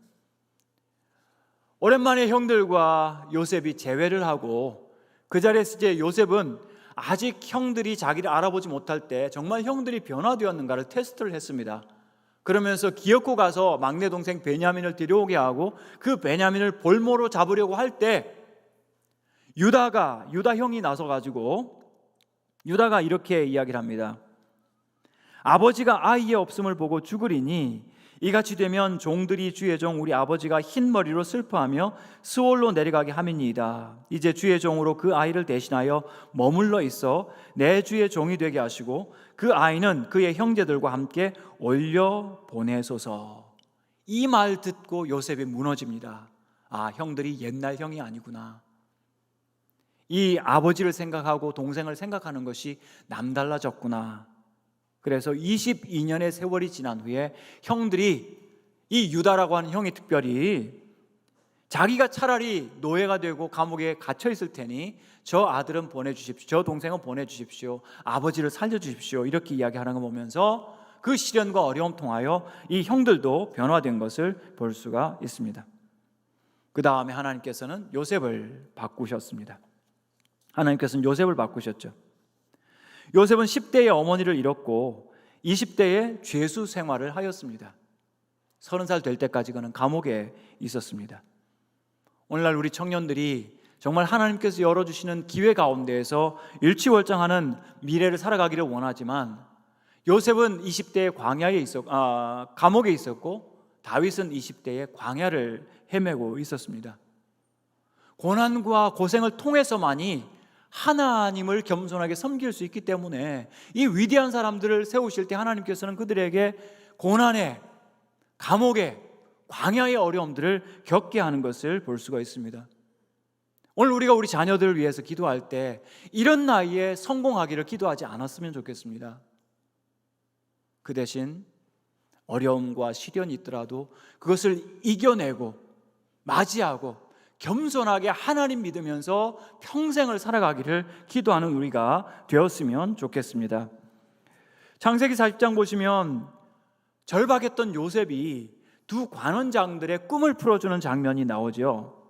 Speaker 1: 오랜만에 형들과 요셉이 재회를 하고, 그 자리에서 이제 요셉은 아직 형들이 자기를 알아보지 못할 때 정말 형들이 변화되었는가를 테스트를 했습니다. 그러면서 기어코 가서 막내 동생 베냐민을 데려오게 하고, 그 베냐민을 볼모로 잡으려고 할 때 유다 형이 나서가지고 유다가 이렇게 이야기를 합니다. 아버지가 아이의 없음을 보고 죽으리니 이같이 되면 종들이 주의 종 우리 아버지가 흰 머리로 슬퍼하며 스올로 내려가게 함이니이다. 이제 주의 종으로 그 아이를 대신하여 머물러 있어 내 주의 종이 되게 하시고 그 아이는 그의 형제들과 함께 올려 보내소서. 이 말 듣고 요셉이 무너집니다. 아, 형들이 옛날 형이 아니구나. 이 아버지를 생각하고 동생을 생각하는 것이 남달라졌구나. 그래서 22년의 세월이 지난 후에 형들이, 이 유다라고 하는 형이 특별히 자기가 차라리 노예가 되고 감옥에 갇혀 있을 테니 저 아들은 보내주십시오, 저 동생은 보내주십시오, 아버지를 살려주십시오, 이렇게 이야기하는 거 보면서 그 시련과 어려움 통하여 이 형들도 변화된 것을 볼 수가 있습니다. 그 다음에 하나님께서는 요셉을 바꾸셨습니다. 하나님께서는 요셉을 바꾸셨죠. 요셉은 10대에 어머니를 잃었고 20대에 죄수 생활을 하였습니다. 30살 될 때까지 그는 감옥에 있었습니다. 오늘날 우리 청년들이 정말 하나님께서 열어주시는 기회 가운데에서 일취월장하는 미래를 살아가기를 원하지만, 요셉은 20대에 감옥에 있었고 다윗은 20대에 광야를 헤매고 있었습니다. 고난과 고생을 통해서만이 하나님을 겸손하게 섬길 수 있기 때문에 이 위대한 사람들을 세우실 때 하나님께서는 그들에게 고난에, 감옥에, 광야의 어려움들을 겪게 하는 것을 볼 수가 있습니다. 오늘 우리가 우리 자녀들을 위해서 기도할 때 이런 나이에 성공하기를 기도하지 않았으면 좋겠습니다. 그 대신 어려움과 시련이 있더라도 그것을 이겨내고 맞이하고 겸손하게 하나님 믿으면서 평생을 살아가기를 기도하는 우리가 되었으면 좋겠습니다. 창세기 40장 보시면 절박했던 요셉이 두 관원장들의 꿈을 풀어주는 장면이 나오죠.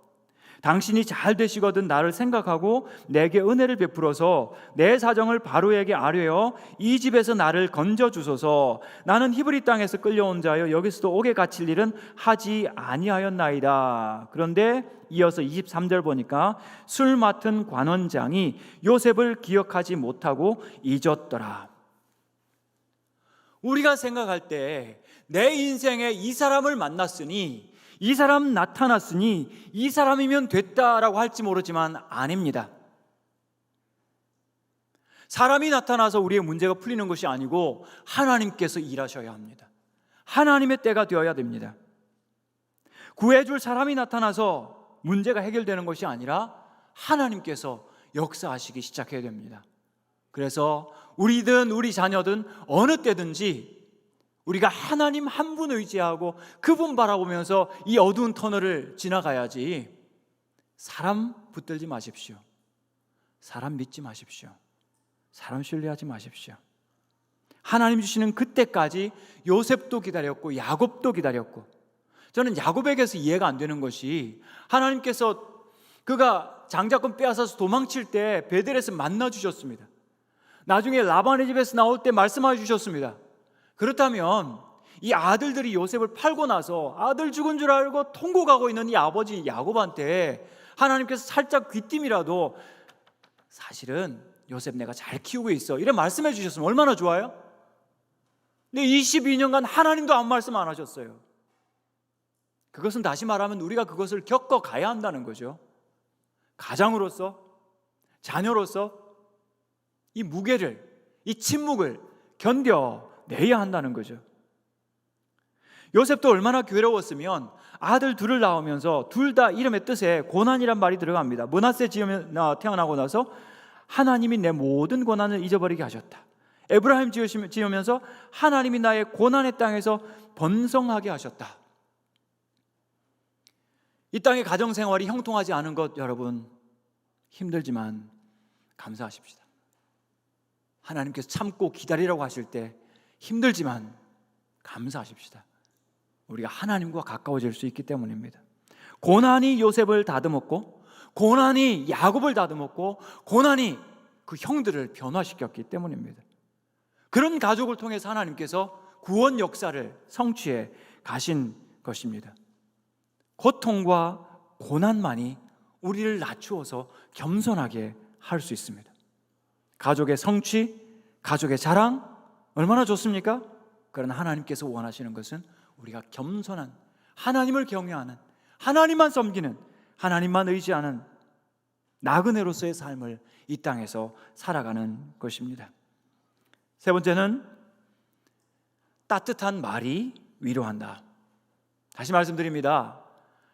Speaker 1: 당신이 잘 되시거든 나를 생각하고 내게 은혜를 베풀어서 내 사정을 바로에게 아뢰어 이 집에서 나를 건져주소서. 나는 히브리 땅에서 끌려온 자여 여기서도 옥에 갇힐 일은 하지 아니하였나이다. 그런데 이어서 23절 보니까 술 맡은 관원장이 요셉을 기억하지 못하고 잊었더라. 우리가 생각할 때 내 인생에 이 사람을 만났으니, 이 사람 나타났으니 이 사람이면 됐다라고 할지 모르지만 아닙니다. 사람이 나타나서 우리의 문제가 풀리는 것이 아니고 하나님께서 일하셔야 합니다. 하나님의 때가 되어야 됩니다. 구해줄 사람이 나타나서 문제가 해결되는 것이 아니라 하나님께서 역사하시기 시작해야 됩니다. 그래서 우리든 우리 자녀든 어느 때든지 우리가 하나님 한 분 의지하고 그분 바라보면서 이 어두운 터널을 지나가야지, 사람 붙들지 마십시오. 사람 믿지 마십시오. 사람 신뢰하지 마십시오. 하나님 주시는 그때까지 요셉도 기다렸고 야곱도 기다렸고, 저는 야곱에게서 이해가 안 되는 것이, 하나님께서 그가 장자권 빼앗아서 도망칠 때 베델에서 만나 주셨습니다. 나중에 라반의 집에서 나올 때 말씀해 주셨습니다. 그렇다면 이 아들들이 요셉을 팔고 나서 아들 죽은 줄 알고 통곡하고 있는 이 아버지 야곱한테 하나님께서 살짝 귀띔이라도 사실은 요셉 내가 잘 키우고 있어, 이런 말씀해 주셨으면 얼마나 좋아요? 근데 22년간 하나님도 아무 말씀 안 하셨어요. 그것은 다시 말하면 우리가 그것을 겪어가야 한다는 거죠. 가장으로서, 자녀로서 이 무게를, 이 침묵을 견뎌내야 한다는 거죠. 요셉도 얼마나 괴로웠으면 아들 둘을 낳으면서 둘 다 이름의 뜻에 고난이란 말이 들어갑니다. 므낫세 태어나고 나서 하나님이 내 모든 고난을 잊어버리게 하셨다. 에브라임 지으면서 하나님이 나의 고난의 땅에서 번성하게 하셨다. 이 땅의 가정생활이 형통하지 않은 것, 여러분 힘들지만 감사하십시다. 하나님께서 참고 기다리라고 하실 때 힘들지만 감사하십시다. 우리가 하나님과 가까워질 수 있기 때문입니다. 고난이 요셉을 다듬었고, 고난이 야곱을 다듬었고, 고난이 그 형들을 변화시켰기 때문입니다. 그런 가족을 통해서 하나님께서 구원 역사를 성취해 가신 것입니다. 고통과 고난만이 우리를 낮추어서 겸손하게 할 수 있습니다. 가족의 성취, 가족의 자랑 얼마나 좋습니까? 그러나 하나님께서 원하시는 것은 우리가 겸손한, 하나님을 경외하는, 하나님만 섬기는, 하나님만 의지하는 나그네로서의 삶을 이 땅에서 살아가는 것입니다. 세 번째는 따뜻한 말이 위로한다. 다시 말씀드립니다.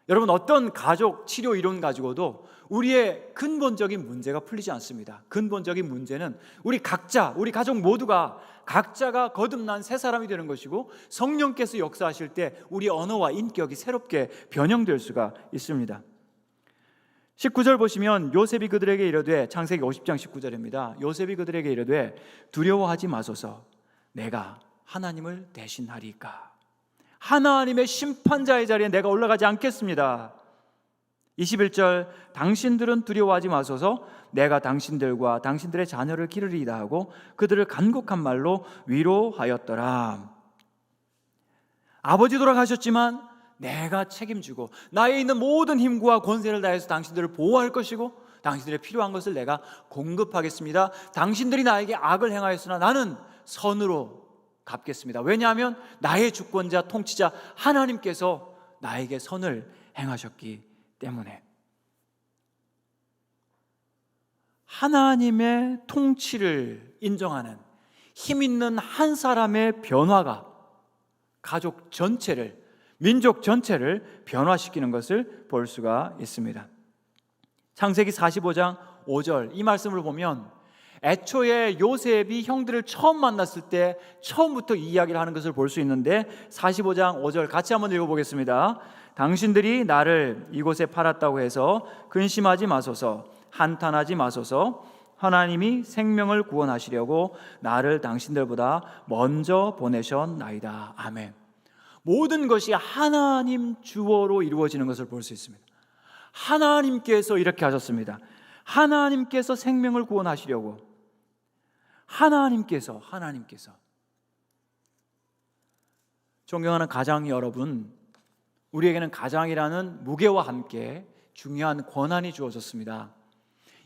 Speaker 1: 여러분, 어떤 가족 치료 이론 가지고도 우리의 근본적인 문제가 풀리지 않습니다. 근본적인 문제는 우리 각자, 우리 가족 모두가 각자가 거듭난 새 사람이 되는 것이고, 성령께서 역사하실 때 우리 언어와 인격이 새롭게 변형될 수가 있습니다. 19절 보시면 요셉이 그들에게 이르되, 창세기 50장 19절입니다. 요셉이 그들에게 이르되 두려워하지 마소서, 내가 하나님을 대신하리까. 하나님의 심판자의 자리에 내가 올라가지 않겠습니다. 21절 당신들은 두려워하지 마소서, 내가 당신들과 당신들의 자녀를 기르리이다 하고 그들을 간곡한 말로 위로하였더라. 아버지 돌아가셨지만 내가 책임지고 나에 있는 모든 힘과 권세를 다해서 당신들을 보호할 것이고 당신들의 필요한 것을 내가 공급하겠습니다. 당신들이 나에게 악을 행하였으나 나는 선으로 갚겠습니다. 왜냐하면 나의 주권자 통치자 하나님께서 나에게 선을 행하셨기 때문에. 하나님의 통치를 인정하는 힘 있는 한 사람의 변화가 가족 전체를, 민족 전체를 변화시키는 것을 볼 수가 있습니다. 창세기 45장 5절 이 말씀을 보면 애초에 요셉이 형들을 처음 만났을 때 처음부터 이 이야기를 하는 것을 볼 수 있는데, 45장 5절 같이 한번 읽어보겠습니다. 당신들이 나를 이곳에 팔았다고 해서 근심하지 마소서, 한탄하지 마소서. 하나님이 생명을 구원하시려고 나를 당신들보다 먼저 보내셨나이다. 아멘. 모든 것이 하나님 주어로 이루어지는 것을 볼 수 있습니다. 하나님께서 이렇게 하셨습니다. 하나님께서 생명을 구원하시려고, 하나님께서 존경하는 가장 여러분, 우리에게는 가장이라는 무게와 함께 중요한 권한이 주어졌습니다.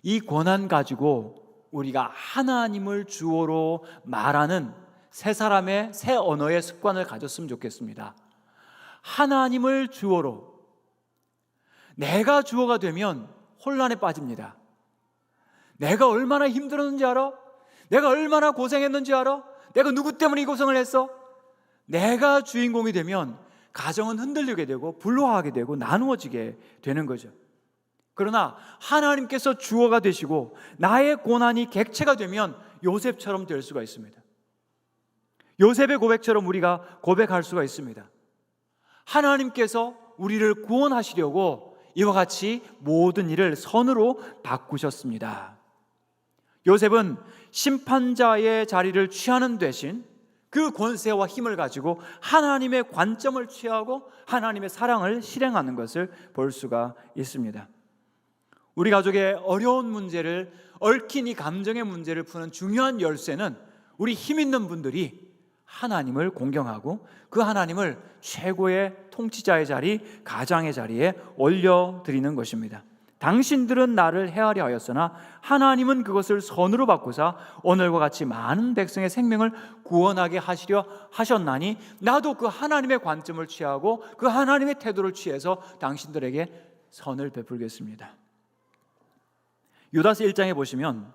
Speaker 1: 이 권한 가지고 우리가 하나님을 주어로 말하는 새 사람의 새 언어의 습관을 가졌으면 좋겠습니다. 하나님을 주어로, 내가 주어가 되면 혼란에 빠집니다. 내가 얼마나 힘들었는지 알아? 내가 얼마나 고생했는지 알아? 내가 누구 때문에 이 고생을 했어? 내가 주인공이 되면 가정은 흔들리게 되고 불화하게 되고 나누어지게 되는 거죠. 그러나 하나님께서 주어가 되시고 나의 고난이 객체가 되면 요셉처럼 될 수가 있습니다. 요셉의 고백처럼 우리가 고백할 수가 있습니다. 하나님께서 우리를 구원하시려고 이와 같이 모든 일을 선으로 바꾸셨습니다. 요셉은 심판자의 자리를 취하는 대신 그 권세와 힘을 가지고 하나님의 관점을 취하고 하나님의 사랑을 실행하는 것을 볼 수가 있습니다. 우리 가족의 어려운 문제를, 얽힌 이 감정의 문제를 푸는 중요한 열쇠는 우리 힘 있는 분들이 하나님을 공경하고 그 하나님을 최고의 통치자의 자리, 가장의 자리에 올려드리는 것입니다. 당신들은 나를 헤아려 하였으나 하나님은 그것을 선으로 바꾸사 오늘과 같이 많은 백성의 생명을 구원하게 하시려 하셨나니 나도 그 하나님의 관점을 취하고 그 하나님의 태도를 취해서 당신들에게 선을 베풀겠습니다. 유다서 1장에 보시면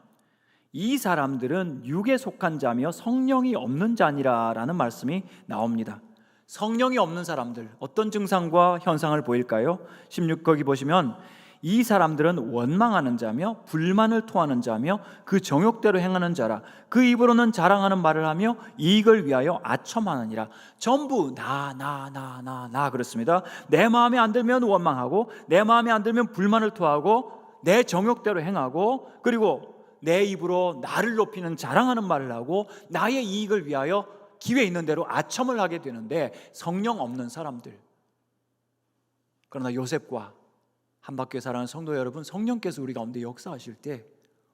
Speaker 1: 이 사람들은 육에 속한 자며 성령이 없는 자니라 라는 말씀이 나옵니다. 성령이 없는 사람들, 어떤 증상과 현상을 보일까요? 16거기 보시면 이 사람들은 원망하는 자며 불만을 토하는 자며 그 정욕대로 행하는 자라. 그 입으로는 자랑하는 말을 하며 이익을 위하여 아첨하느니라. 전부 나 그렇습니다. 내 마음에 안 들면 원망하고 내 마음에 안 들면 불만을 토하고 내 정욕대로 행하고 그리고 내 입으로 나를 높이는 자랑하는 말을 하고 나의 이익을 위하여 기회 있는 대로 아첨을 하게 되는데, 성령 없는 사람들. 그러나 요셉과 한박교회 사랑하는 성도 여러분, 성령께서 우리 가운데 역사하실 때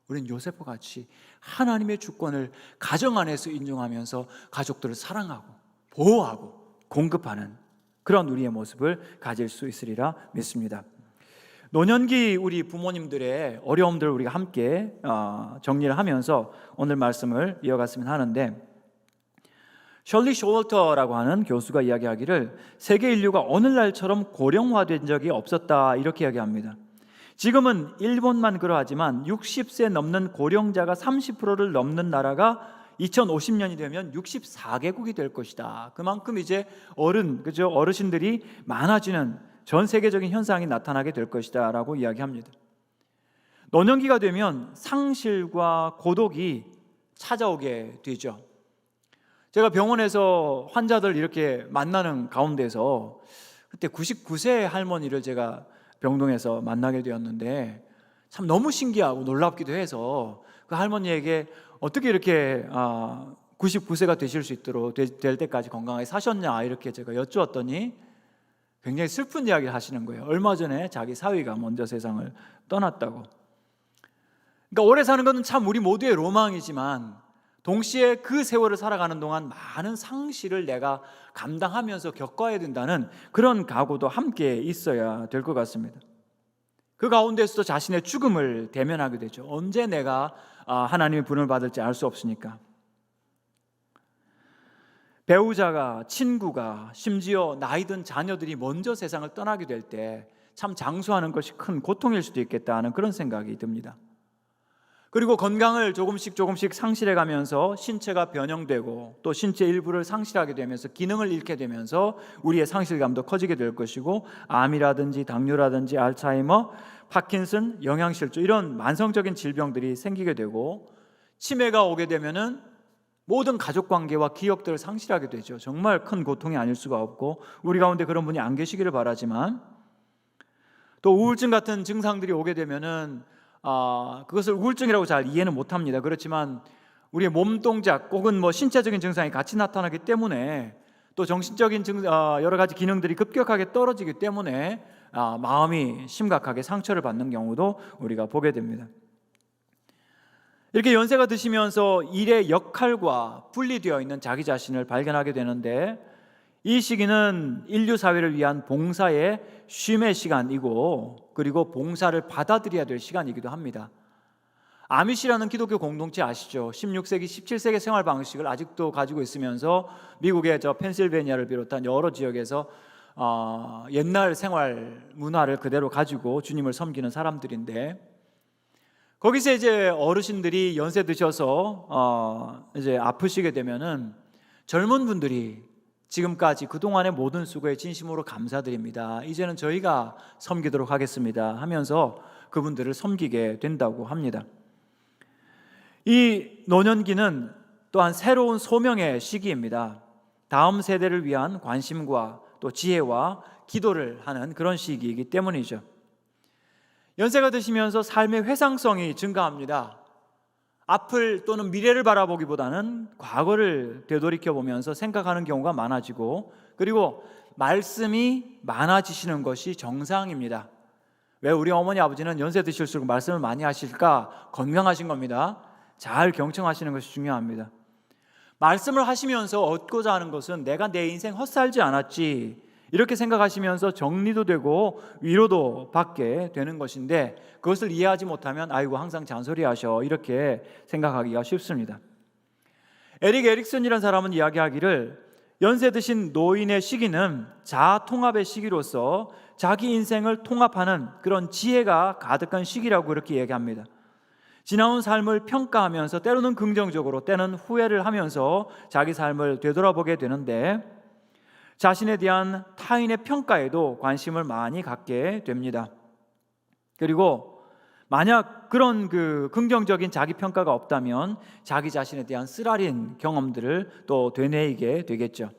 Speaker 1: 우리는 요셉과 같이 하나님의 주권을 가정 안에서 인정하면서 가족들을 사랑하고 보호하고 공급하는 그런 우리의 모습을 가질 수 있으리라 믿습니다. 노년기 우리 부모님들의 어려움들을 우리가 함께 정리를 하면서 오늘 말씀을 이어갔으면 하는데, 셜리 쇼월터라고 하는 교수가 이야기하기를 세계 인류가 오늘날처럼 고령화된 적이 없었다 이렇게 이야기합니다. 지금은 일본만 그러하지만 60세 넘는 고령자가 30%를 넘는 나라가 2050년이 되면 64개국이 될 것이다. 그만큼 이제 어르신들이 많아지는 전 세계적인 현상이 나타나게 될 것이다 라고 이야기합니다. 노년기가 되면 상실과 고독이 찾아오게 되죠. 제가 병원에서 환자들 이렇게 만나는 가운데서 그때 99세 할머니를 제가 병동에서 만나게 되었는데 참 너무 신기하고 놀랍기도 해서 그 할머니에게 어떻게 이렇게 99세가 되실 수 있도록 될 때까지 건강하게 사셨냐 이렇게 제가 여쭈었더니 굉장히 슬픈 이야기를 하시는 거예요. 얼마 전에 자기 사위가 먼저 세상을 떠났다고. 그러니까 오래 사는 것은 참 우리 모두의 로망이지만 동시에 그 세월을 살아가는 동안 많은 상실을 내가 감당하면서 겪어야 된다는 그런 각오도 함께 있어야 될 것 같습니다. 그 가운데서도 자신의 죽음을 대면하게 되죠. 언제 내가 하나님의 분을 받을지 알 수 없으니까. 배우자가, 친구가, 심지어 나이 든 자녀들이 먼저 세상을 떠나게 될 때 참 장수하는 것이 큰 고통일 수도 있겠다는 그런 생각이 듭니다. 그리고 건강을 조금씩 상실해 가면서 신체가 변형되고 또 신체 일부를 상실하게 되면서 기능을 잃게 되면서 우리의 상실감도 커지게 될 것이고 암이라든지 당뇨라든지 알츠하이머, 파킨슨, 영양실조 이런 만성적인 질병들이 생기게 되고 치매가 오게 되면은 모든 가족관계와 기억들을 상실하게 되죠. 정말 큰 고통이 아닐 수가 없고 우리 가운데 그런 분이 안 계시기를 바라지만 또 우울증 같은 증상들이 오게 되면은 그것을 우울증이라고 잘 이해는 못합니다. 그렇지만 우리의 몸 동작 혹은 신체적인 증상이 같이 나타나기 때문에 또 정신적인 여러 가지 기능들이 급격하게 떨어지기 때문에 마음이 심각하게 상처를 받는 경우도 우리가 보게 됩니다. 이렇게 연세가 드시면서 일의 역할과 분리되어 있는 자기 자신을 발견하게 되는데 이 시기는 인류 사회를 위한 봉사의 쉼의 시간이고 그리고 봉사를 받아들여야 될 시간이기도 합니다. 아미시라는 기독교 공동체 아시죠? 16세기, 17세기 생활 방식을 아직도 가지고 있으면서 미국의 펜실베니아를 비롯한 여러 지역에서 옛날 생활 문화를 그대로 가지고 주님을 섬기는 사람들인데 거기서 이제 어르신들이 연세 드셔서 이제 아프시게 되면은 젊은 분들이 지금까지 그동안의 모든 수고에 진심으로 감사드립니다. 이제는 저희가 섬기도록 하겠습니다 하면서 그분들을 섬기게 된다고 합니다. 이 노년기는 또한 새로운 소명의 시기입니다. 다음 세대를 위한 관심과 또 지혜와 기도를 하는 그런 시기이기 때문이죠. 연세가 드시면서 삶의 회상성이 증가합니다. 앞을 또는 미래를 바라보기보다는 과거를 되돌이켜 보면서 생각하는 경우가 많아지고 그리고 말씀이 많아지시는 것이 정상입니다. 왜 우리 어머니 아버지는 연세 드실수록 말씀을 많이 하실까? 건강하신 겁니다. 잘 경청하시는 것이 중요합니다. 말씀을 하시면서 얻고자 하는 것은 내가 내 인생 헛살지 않았지 이렇게 생각하시면서 정리도 되고 위로도 받게 되는 것인데 그것을 이해하지 못하면 아이고 항상 잔소리하셔 이렇게 생각하기가 쉽습니다. 에릭 에릭슨이라는 사람은 이야기하기를 연세 드신 노인의 시기는 자아 통합의 시기로서 자기 인생을 통합하는 그런 지혜가 가득한 시기라고 그렇게 얘기합니다. 지나온 삶을 평가하면서 때로는 긍정적으로 때는 후회를 하면서 자기 삶을 되돌아보게 되는데 자신에 대한 타인의 평가에도 관심을 많이 갖게 됩니다. 그리고 만약 그런 긍정적인 자기 평가가 없다면 자기 자신에 대한 쓰라린 경험들을 또 되뇌이게 되겠죠.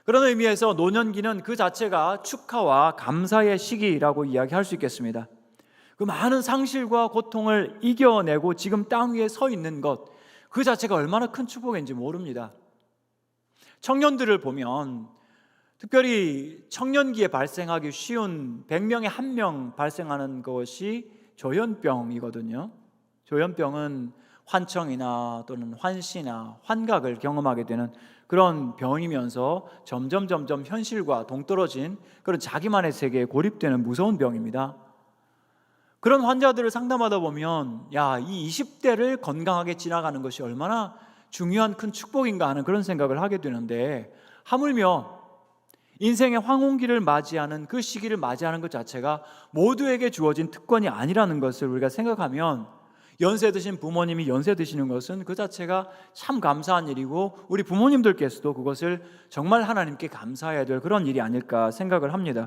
Speaker 1: 그런 의미에서 노년기는 그 자체가 축하와 감사의 시기라고 이야기할 수 있겠습니다. 그 많은 상실과 고통을 이겨내고 지금 땅 위에 서 있는 것 그 자체가 얼마나 큰 축복인지 모릅니다. 청년들을 보면 특별히 청년기에 발생하기 쉬운 100명에 1명 발생하는 것이 조현병이거든요. 조현병은 환청이나 또는 환시나 환각을 경험하게 되는 그런 병이면서 점점 현실과 동떨어진 그런 자기만의 세계에 고립되는 무서운 병입니다. 그런 환자들을 상담하다 보면 이 20대를 건강하게 지나가는 것이 얼마나 중요한 큰 축복인가 하는 그런 생각을 하게 되는데, 하물며 인생의 황혼기를 맞이하는 그 시기를 맞이하는 것 자체가 모두에게 주어진 특권이 아니라는 것을 우리가 생각하면, 연세 드신 부모님이 연세 드시는 것은 그 자체가 참 감사한 일이고, 우리 부모님들께서도 그것을 정말 하나님께 감사해야 될 그런 일이 아닐까 생각을 합니다.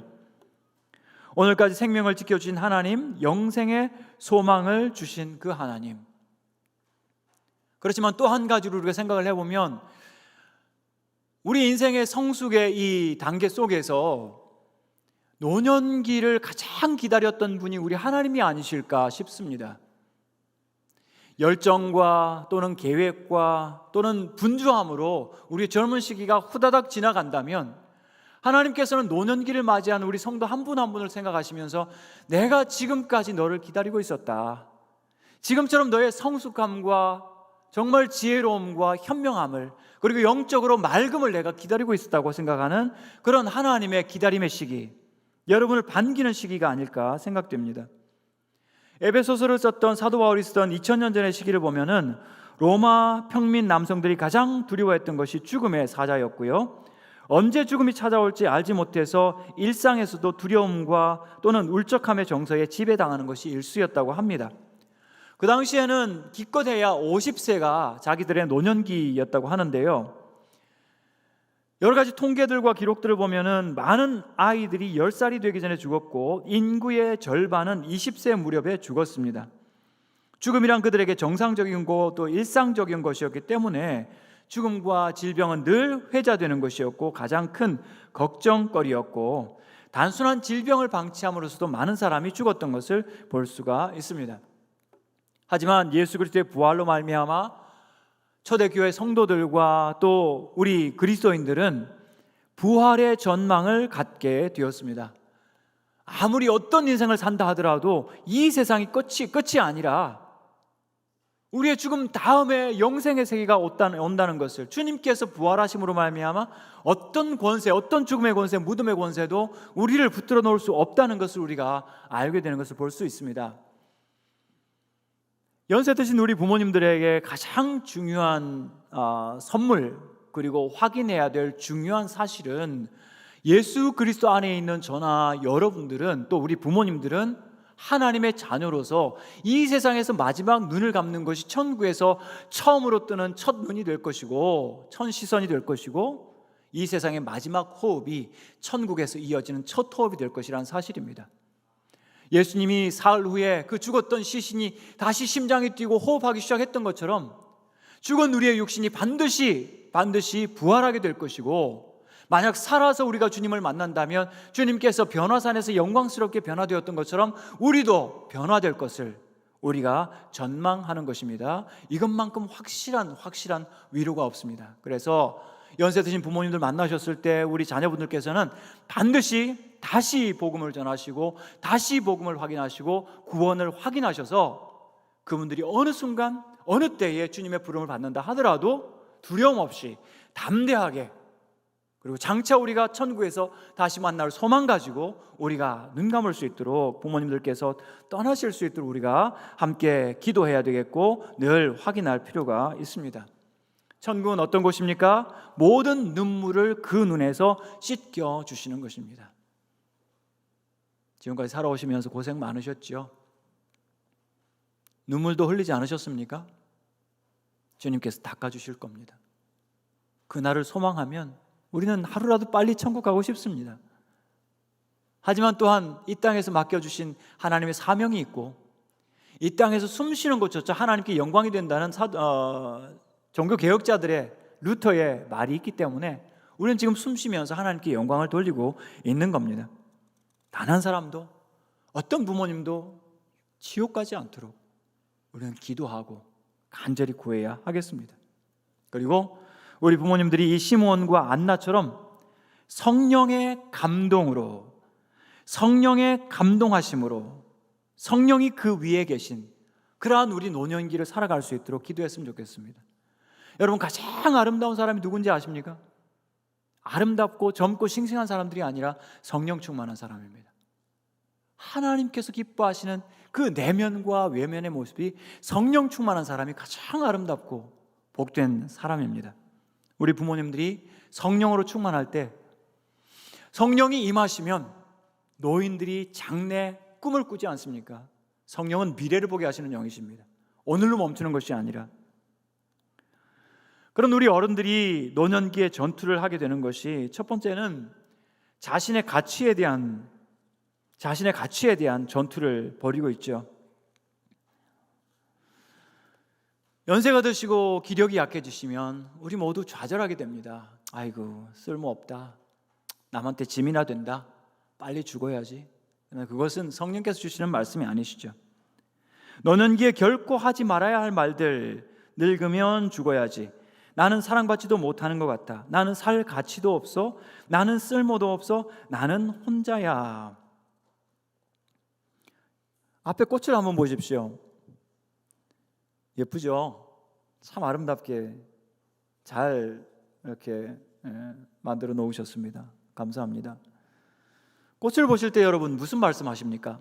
Speaker 1: 오늘까지 생명을 지켜주신 하나님, 영생의 소망을 주신 그 하나님. 그렇지만 또 한 가지로 우리가 생각을 해보면, 우리 인생의 성숙의 이 단계 속에서 노년기를 가장 기다렸던 분이 우리 하나님이 아니실까 싶습니다. 열정과 또는 계획과 또는 분주함으로 우리의 젊은 시기가 후다닥 지나간다면, 하나님께서는 노년기를 맞이하는 우리 성도 한 분 한 분을 생각하시면서 내가 지금까지 너를 기다리고 있었다, 지금처럼 너의 성숙함과 정말 지혜로움과 현명함을, 그리고 영적으로 맑음을 내가 기다리고 있었다고 생각하는 그런 하나님의 기다림의 시기, 여러분을 반기는 시기가 아닐까 생각됩니다. 에베소서를 썼던 사도 바울이 쓰던 2000년 전의 시기를 보면은 로마 평민 남성들이 가장 두려워했던 것이 죽음의 사자였고요, 언제 죽음이 찾아올지 알지 못해서 일상에서도 두려움과 또는 울적함의 정서에 지배당하는 것이 일쑤였다고 합니다. 그 당시에는 기껏해야 50세가 자기들의 노년기였다고 하는데요, 여러 가지 통계들과 기록들을 보면은 많은 아이들이 10살이 되기 전에 죽었고, 인구의 절반은 20세 무렵에 죽었습니다. 죽음이란 그들에게 정상적인 것, 또 일상적인 것이었기 때문에 죽음과 질병은 늘 회자되는 것이었고 가장 큰 걱정거리였고, 단순한 질병을 방치함으로써도 많은 사람이 죽었던 것을 볼 수가 있습니다. 하지만 예수 그리스도의 부활로 말미암아 초대교회 성도들과 또 우리 그리스도인들은 부활의 전망을 갖게 되었습니다. 아무리 어떤 인생을 산다 하더라도 이 세상이 끝이 아니라 우리의 죽음 다음에 영생의 세계가 온다는 것을, 주님께서 부활하심으로 말미암아 어떤 권세, 어떤 죽음의 권세, 무덤의 권세도 우리를 붙들어 놓을 수 없다는 것을 우리가 알게 되는 것을 볼 수 있습니다. 연세 드신 우리 부모님들에게 가장 중요한 선물, 그리고 확인해야 될 중요한 사실은, 예수 그리스도 안에 있는 저나 여러분들은, 또 우리 부모님들은 하나님의 자녀로서 이 세상에서 마지막 눈을 감는 것이 천국에서 처음으로 뜨는 첫 눈이 될 것이고, 첫 시선이 될 것이고, 이 세상의 마지막 호흡이 천국에서 이어지는 첫 호흡이 될 것이라는 사실입니다. 예수님이 사흘 후에 그 죽었던 시신이 다시 심장이 뛰고 호흡하기 시작했던 것처럼, 죽은 우리의 육신이 반드시 부활하게 될 것이고, 만약 살아서 우리가 주님을 만난다면 주님께서 변화산에서 영광스럽게 변화되었던 것처럼 우리도 변화될 것을 우리가 전망하는 것입니다. 이것만큼 확실한 위로가 없습니다. 그래서 연세 드신 부모님들 만나셨을 때 우리 자녀분들께서는 반드시 다시 복음을 전하시고, 다시 복음을 확인하시고, 구원을 확인하셔서 그분들이 어느 순간 어느 때에 주님의 부름을 받는다 하더라도 두려움 없이 담대하게, 그리고 장차 우리가 천국에서 다시 만날 소망 가지고 우리가 눈 감을 수 있도록, 부모님들께서 떠나실 수 있도록 우리가 함께 기도해야 되겠고 늘 확인할 필요가 있습니다. 천국은 어떤 곳입니까? 모든 눈물을 그 눈에서 씻겨 주시는 것입니다. 지금까지 살아오시면서 고생 많으셨죠? 눈물도 흘리지 않으셨습니까? 주님께서 닦아주실 겁니다. 그날을 소망하면 우리는 하루라도 빨리 천국 가고 싶습니다. 하지만 또한 이 땅에서 맡겨주신 하나님의 사명이 있고, 이 땅에서 숨쉬는 것조차 하나님께 영광이 된다는 종교개혁자들의, 루터의 말이 있기 때문에 우리는 지금 숨쉬면서 하나님께 영광을 돌리고 있는 겁니다. 단 한 사람도, 어떤 부모님도 지옥 가지 않도록 우리는 기도하고 간절히 구해야 하겠습니다. 그리고 우리 부모님들이 이 시므온과 안나처럼 성령의 감동으로, 성령의 감동하심으로, 성령이 그 위에 계신 그러한 우리 노년기를 살아갈 수 있도록 기도했으면 좋겠습니다. 여러분, 가장 아름다운 사람이 누군지 아십니까? 아름답고 젊고 싱싱한 사람들이 아니라 성령 충만한 사람입니다. 하나님께서 기뻐하시는 그 내면과 외면의 모습이 성령 충만한 사람이 가장 아름답고 복된 사람입니다. 우리 부모님들이 성령으로 충만할 때 성령이 임하시면 노인들이 장래 꿈을 꾸지 않습니까? 성령은 미래를 보게 하시는 영이십니다. 오늘로 멈추는 것이 아니라. 그런 우리 어른들이 노년기에 전투를 하게 되는 것이 첫 번째는 자신의 가치에 대한 전투를 벌이고 있죠. 연세가 드시고 기력이 약해지시면 우리 모두 좌절하게 됩니다. 아이고, 쓸모없다. 남한테 짐이나 된다. 빨리 죽어야지. 그것은 성령께서 주시는 말씀이 아니시죠. 노년기에 결코 하지 말아야 할 말들. 늙으면 죽어야지. 나는 사랑받지도 못하는 것 같아. 나는 살 가치도 없어. 나는 쓸모도 없어. 나는 혼자야. 앞에 꽃을 한번 보십시오. 예쁘죠? 참 아름답게 잘 이렇게 만들어 놓으셨습니다. 감사합니다. 꽃을 보실 때 여러분 무슨 말씀하십니까?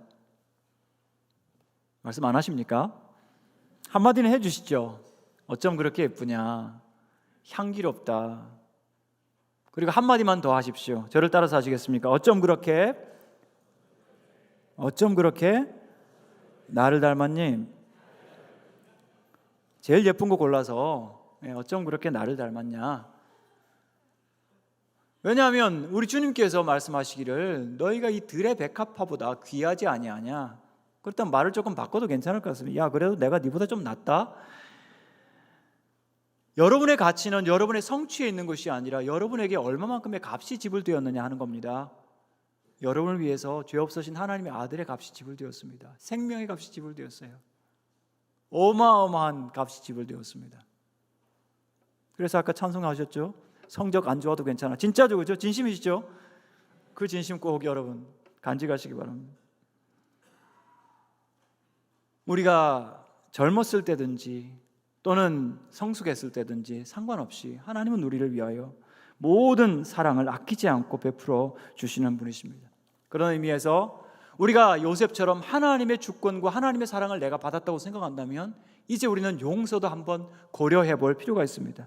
Speaker 1: 말씀 안 하십니까? 한마디는 해주시죠. 어쩜 그렇게 예쁘냐. 향기롭다. 그리고 한마디만 더 하십시오. 저를 따라서 하시겠습니까? 어쩜 그렇게 나를 닮았니? 제일 예쁜 거 골라서 어쩜 그렇게 나를 닮았냐. 왜냐하면 우리 주님께서 말씀하시기를 너희가 이 들의 백합화보다 귀하지 아니하냐. 그렇다면 말을 조금 바꿔도 괜찮을 것 같습니다. 야, 그래도 내가 네보다 좀 낫다. 여러분의 가치는 여러분의 성취에 있는 것이 아니라 여러분에게 얼마만큼의 값이 지불되었느냐 하는 겁니다. 여러분을 위해서 죄 없으신 하나님의 아들의 값이 지불되었습니다. 생명의 값이 지불되었어요. 어마어마한 값이 지불되었습니다. 그래서 아까 찬송하셨죠? 성적 안 좋아도 괜찮아. 진짜죠, 그죠? 진심이시죠? 그 진심 꼭 여러분 간직하시기 바랍니다. 우리가 젊었을 때든지 또는 성숙했을 때든지 상관없이 하나님은 우리를 위하여 모든 사랑을 아끼지 않고 베풀어 주시는 분이십니다. 그런 의미에서 우리가 요셉처럼 하나님의 주권과 하나님의 사랑을 내가 받았다고 생각한다면 이제 우리는 용서도 한번 고려해 볼 필요가 있습니다.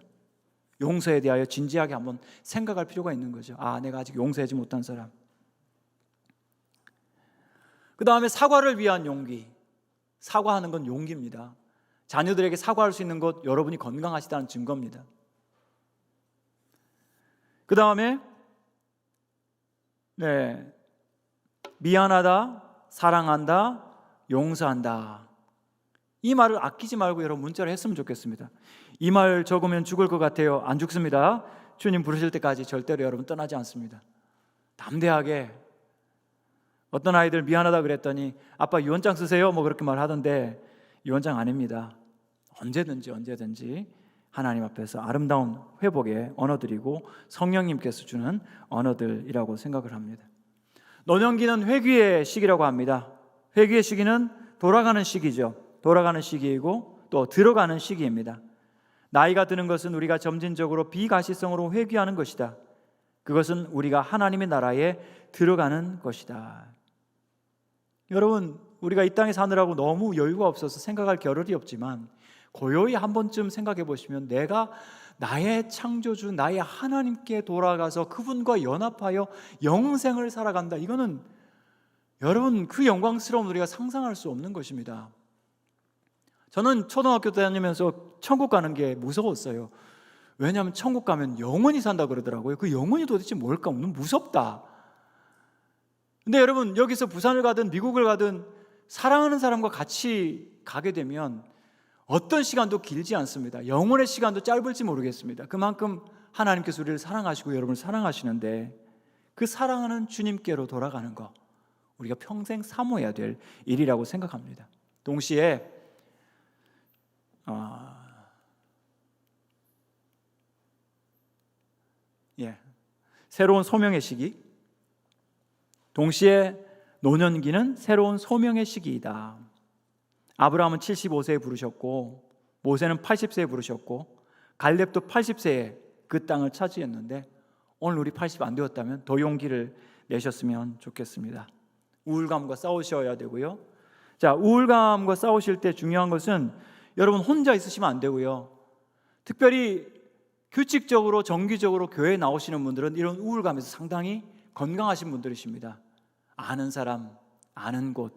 Speaker 1: 용서에 대하여 진지하게 한번 생각할 필요가 있는 거죠. 아, 내가 아직 용서하지 못한 사람. 그 다음에 사과를 위한 용기. 사과하는 건 용기입니다. 자녀들에게 사과할 수 있는 것 여러분이 건강하시다는 증거입니다. 그 다음에 미안하다, 사랑한다, 용서한다. 이 말을 아끼지 말고 여러분 문자로 했으면 좋겠습니다. 이 말 적으면 죽을 것 같아요. 안 죽습니다. 주님 부르실 때까지 절대로 여러분 떠나지 않습니다. 담대하게. 어떤 아이들 미안하다 그랬더니 아빠 유언장 쓰세요 뭐 그렇게 말하던데 유언장 아닙니다. 언제든지 하나님 앞에서 아름다운 회복의 언어들이고 성령님께서 주는 언어들이라고 생각을 합니다. 노년기는 회귀의 시기라고 합니다. 회귀의 시기는 돌아가는 시기죠. 돌아가는 시기이고 또 들어가는 시기입니다. 나이가 드는 것은 우리가 점진적으로 비가시성으로 회귀하는 것이다. 그것은 우리가 하나님의 나라에 들어가는 것이다. 여러분, 우리가 이 땅에 사느라고 너무 여유가 없어서 생각할 겨를이 없지만 고요히 한 번쯤 생각해 보시면 내가 나의 창조주, 나의 하나님께 돌아가서 그분과 연합하여 영생을 살아간다. 이거는 여러분 그 영광스러운 우리가 상상할 수 없는 것입니다. 저는 초등학교 때 다니면서 천국 가는 게 무서웠어요. 왜냐하면 천국 가면 영원히 산다 그러더라고요. 그 영원히 도대체 뭘까? 너무 무섭다. 근데 여러분 여기서 부산을 가든 미국을 가든 사랑하는 사람과 같이 가게 되면 어떤 시간도 길지 않습니다. 영원의 시간도 짧을지 모르겠습니다. 그만큼 하나님께서 우리를 사랑하시고 여러분을 사랑하시는데 그 사랑하는 주님께로 돌아가는 거 우리가 평생 사모해야 될 일이라고 생각합니다. 동시에 새로운 소명의 시기, 동시에 노년기는 새로운 소명의 시기이다. 아브라함은 75세에 부르셨고 모세는 80세에 부르셨고 갈렙도 80세에 그 땅을 차지했는데 오늘 우리 80 안 되었다면 더 용기를 내셨으면 좋겠습니다. 우울감과 싸우셔야 되고요. 자, 우울감과 싸우실 때 중요한 것은 여러분 혼자 있으시면 안 되고요. 특별히 규칙적으로 정기적으로 교회에 나오시는 분들은 이런 우울감에서 상당히 건강하신 분들이십니다. 아는 사람, 아는 곳,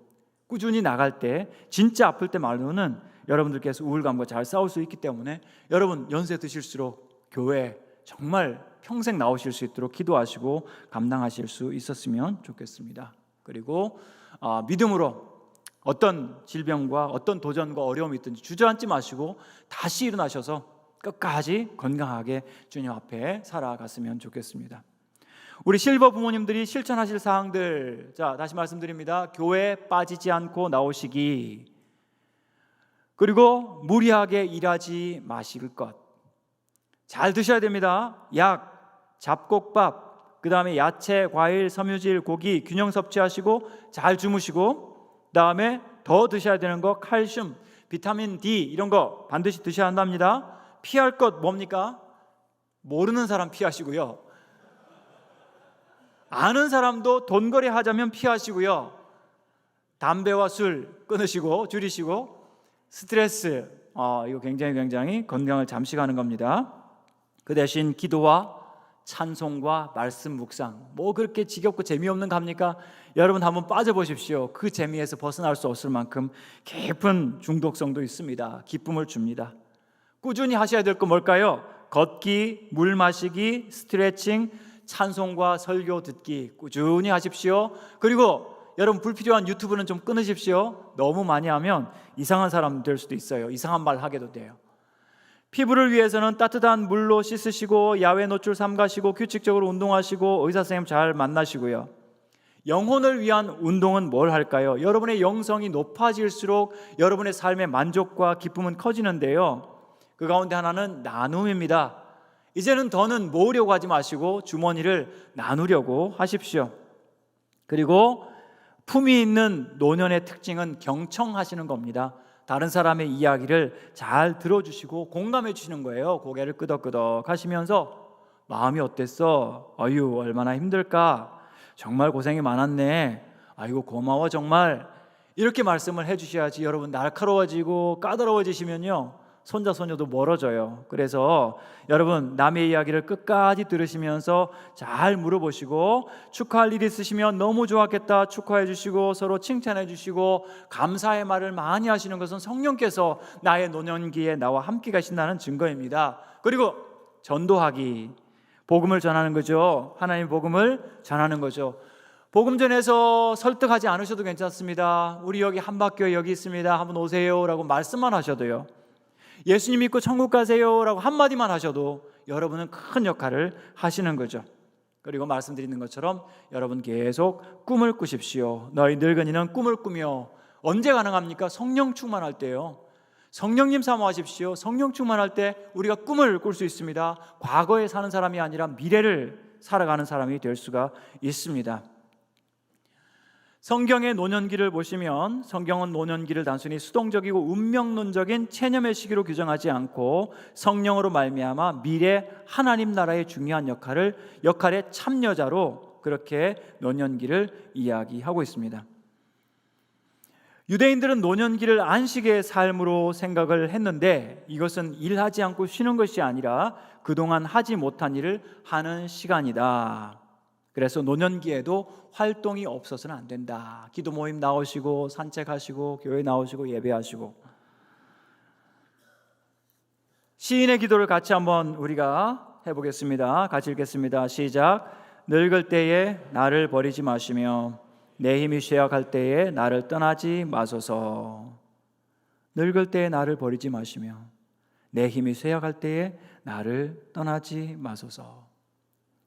Speaker 1: 꾸준히 나갈 때, 진짜 아플 때 말로는 여러분들께서 우울감과 잘 싸울 수 있기 때문에 여러분 연세 드실수록 교회 정말 평생 나오실 수 있도록 기도하시고 감당하실 수 있었으면 좋겠습니다. 그리고 믿음으로 어떤 질병과 어떤 도전과 어려움이 있든지 주저앉지 마시고 다시 일어나셔서 끝까지 건강하게 주님 앞에 살아갔으면 좋겠습니다. 우리 실버 부모님들이 실천하실 사항들, 자 다시 말씀드립니다. 교회에 빠지지 않고 나오시기, 그리고 무리하게 일하지 마실 것, 잘 드셔야 됩니다. 약, 잡곡밥, 그 다음에 야채, 과일, 섬유질, 고기 균형 섭취하시고 잘 주무시고, 그 다음에 더 드셔야 되는 거 칼슘, 비타민 D 이런 거 반드시 드셔야 한답니다. 피할 것 뭡니까? 모르는 사람 피하시고요. 아는 사람도 돈거래 하자면 피하시고요. 담배와 술 끊으시고 줄이시고, 스트레스 이거 굉장히 건강을 잠식하는 겁니다. 그 대신 기도와 찬송과 말씀 묵상, 뭐 그렇게 지겹고 재미없는 겁니까? 여러분 한번 빠져보십시오. 그 재미에서 벗어날 수 없을 만큼 깊은 중독성도 있습니다. 기쁨을 줍니다. 꾸준히 하셔야 될 거 뭘까요? 걷기, 물 마시기, 스트레칭, 찬송과 설교 듣기 꾸준히 하십시오. 그리고 여러분 불필요한 유튜브는 좀 끊으십시오. 너무 많이 하면 이상한 사람 될 수도 있어요. 이상한 말 하게도 돼요. 피부를 위해서는 따뜻한 물로 씻으시고, 야외 노출 삼가시고, 규칙적으로 운동하시고, 의사 선생님 잘 만나시고요. 영혼을 위한 운동은 뭘 할까요? 여러분의 영성이 높아질수록 여러분의 삶의 만족과 기쁨은 커지는데요, 그 가운데 하나는 나눔입니다. 이제는 더는 모으려고 하지 마시고 주머니를 나누려고 하십시오. 그리고 품위 있는 노년의 특징은 경청하시는 겁니다. 다른 사람의 이야기를 잘 들어주시고 공감해 주시는 거예요. 고개를 끄덕끄덕 하시면서 마음이 어땠어? 어휴 얼마나 힘들까? 정말 고생이 많았네. 아이고 고마워 정말. 이렇게 말씀을 해주셔야지. 여러분 날카로워지고 까다로워지시면요 손자 소녀도 멀어져요. 그래서 여러분 남의 이야기를 끝까지 들으시면서 잘 물어보시고, 축하할 일 있으시면 너무 좋았겠다 축하해 주시고, 서로 칭찬해 주시고, 감사의 말을 많이 하시는 것은 성령께서 나의 노년기에 나와 함께 가신다는 증거입니다. 그리고 전도하기, 복음을 전하는 거죠. 하나님 복음을 전하는 거죠. 복음 전해서 설득하지 않으셔도 괜찮습니다. 우리 여기 한박교회 여기 있습니다, 한번 오세요 라고 말씀만 하셔도요, 예수님 믿고 천국 가세요 라고 한마디만 하셔도 여러분은 큰 역할을 하시는 거죠. 그리고 말씀드리는 것처럼 여러분 계속 꿈을 꾸십시오. 너희 늙은이는 꿈을 꾸며, 언제 가능합니까? 성령 충만할 때요. 성령님 사모하십시오. 성령 충만할 때 우리가 꿈을 꿀 수 있습니다. 과거에 사는 사람이 아니라 미래를 살아가는 사람이 될 수가 있습니다. 성경의 노년기를 보시면 성경은 노년기를 단순히 수동적이고 운명론적인 체념의 시기로 규정하지 않고 성령으로 말미암아 미래 하나님 나라의 중요한 역할의 참여자로 그렇게 노년기를 이야기하고 있습니다. 유대인들은 노년기를 안식의 삶으로 생각을 했는데, 이것은 일하지 않고 쉬는 것이 아니라 그동안 하지 못한 일을 하는 시간이다. 그래서 노년기에도 활동이 없어서는 안 된다. 기도 모임 나오시고 산책하시고 교회 나오시고 예배하시고. 시인의 기도를 같이 한번 우리가 해보겠습니다. 같이 읽겠습니다. 시작. 늙을 때에 나를 버리지 마시며 내 힘이 쇠약할 때에 나를 떠나지 마소서. 늙을 때에 나를 버리지 마시며 내 힘이 쇠약할 때에 나를 떠나지 마소서.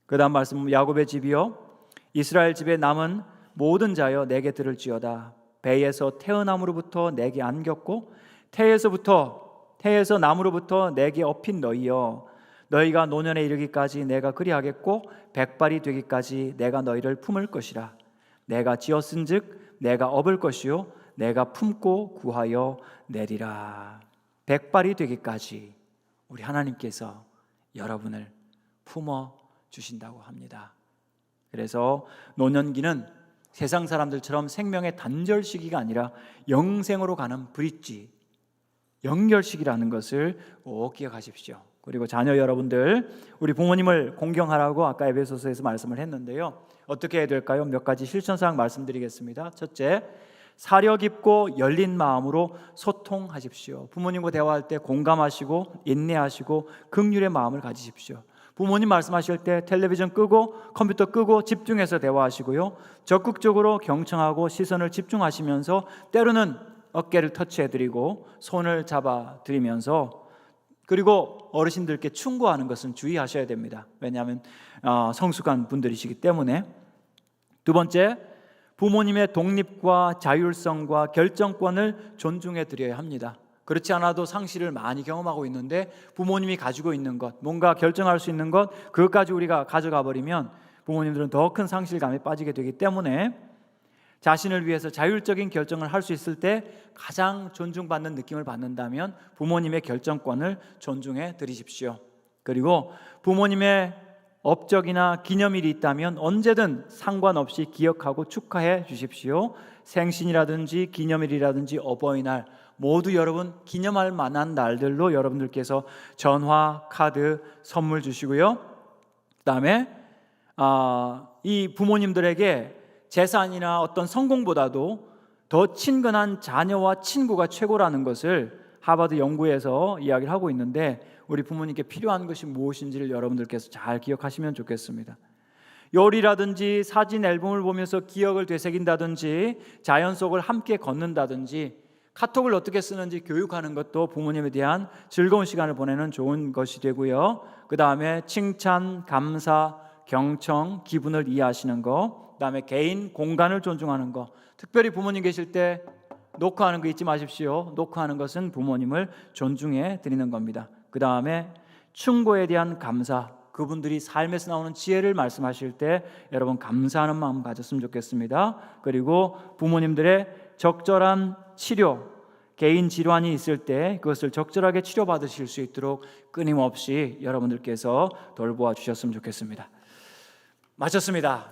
Speaker 1: 그 다음 말씀, 야곱의 집이요 이스라엘 집에 남은 모든 자여 내게 들을지어다. 배에서 태어남으로부터 내게 안겼고 태에서 나무로부터 내게 업힌 너희여, 너희가 노년에 이르기까지 내가 그리하겠고 백발이 되기까지 내가 너희를 품을 것이라. 내가 지었은즉 내가 업을 것이요 내가 품고 구하여 내리라. 백발이 되기까지 우리 하나님께서 여러분을 품어 주신다고 합니다. 그래서 노년기는 세상 사람들처럼 생명의 단절 시기가 아니라 영생으로 가는 브릿지, 연결 시기라는 것을 꼭 기억하십시오. 그리고 자녀 여러분들, 우리 부모님을 공경하라고 아까 에베소서에서 말씀을 했는데요. 어떻게 해야 될까요? 몇 가지 실천사항 말씀드리겠습니다. 첫째, 사려 깊고 열린 마음으로 소통하십시오. 부모님과 대화할 때 공감하시고 인내하시고 긍휼의 마음을 가지십시오. 부모님 말씀하실 때 텔레비전 끄고 컴퓨터 끄고 집중해서 대화하시고요. 적극적으로 경청하고 시선을 집중하시면서 때로는 어깨를 터치해드리고 손을 잡아드리면서, 그리고 어르신들께 충고하는 것은 주의하셔야 됩니다. 왜냐하면 성숙한 분들이시기 때문에. 두 번째, 부모님의 독립과 자율성과 결정권을 존중해 드려야 합니다. 그렇지 않아도 상실을 많이 경험하고 있는데 부모님이 가지고 있는 것, 뭔가 결정할 수 있는 것, 그것까지 우리가 가져가 버리면 부모님들은 더 큰 상실감에 빠지게 되기 때문에 자신을 위해서 자율적인 결정을 할 수 있을 때 가장 존중받는 느낌을 받는다면 부모님의 결정권을 존중해 드리십시오. 그리고 부모님의 업적이나 기념일이 있다면 언제든 상관없이 기억하고 축하해 주십시오. 생신이라든지 기념일이라든지 어버이날, 모두 여러분 기념할 만한 날들로 여러분들께서 전화, 카드, 선물 주시고요. 그다음에 이 부모님들에게 재산이나 어떤 성공보다도 더 친근한 자녀와 친구가 최고라는 것을 하버드 연구에서 이야기를 하고 있는데, 우리 부모님께 필요한 것이 무엇인지를 여러분들께서 잘 기억하시면 좋겠습니다. 요리라든지 사진 앨범을 보면서 기억을 되새긴다든지 자연 속을 함께 걷는다든지 카톡을 어떻게 쓰는지 교육하는 것도 부모님에 대한 즐거운 시간을 보내는 좋은 것이 되고요. 그 다음에 칭찬, 감사, 경청, 기분을 이해하시는 거, 그 다음에 개인 공간을 존중하는 거, 특별히 부모님 계실 때 노크하는 거 잊지 마십시오. 노크하는 것은 부모님을 존중해 드리는 겁니다. 그 다음에 충고에 대한 감사, 그분들이 삶에서 나오는 지혜를 말씀하실 때 여러분 감사하는 마음 가졌으면 좋겠습니다. 그리고 부모님들의 적절한 치료, 개인 질환이 있을 때 그것을 적절하게 치료받으실 수 있도록 끊임없이 여러분들께서 돌보아 주셨으면 좋겠습니다. 마쳤습니다.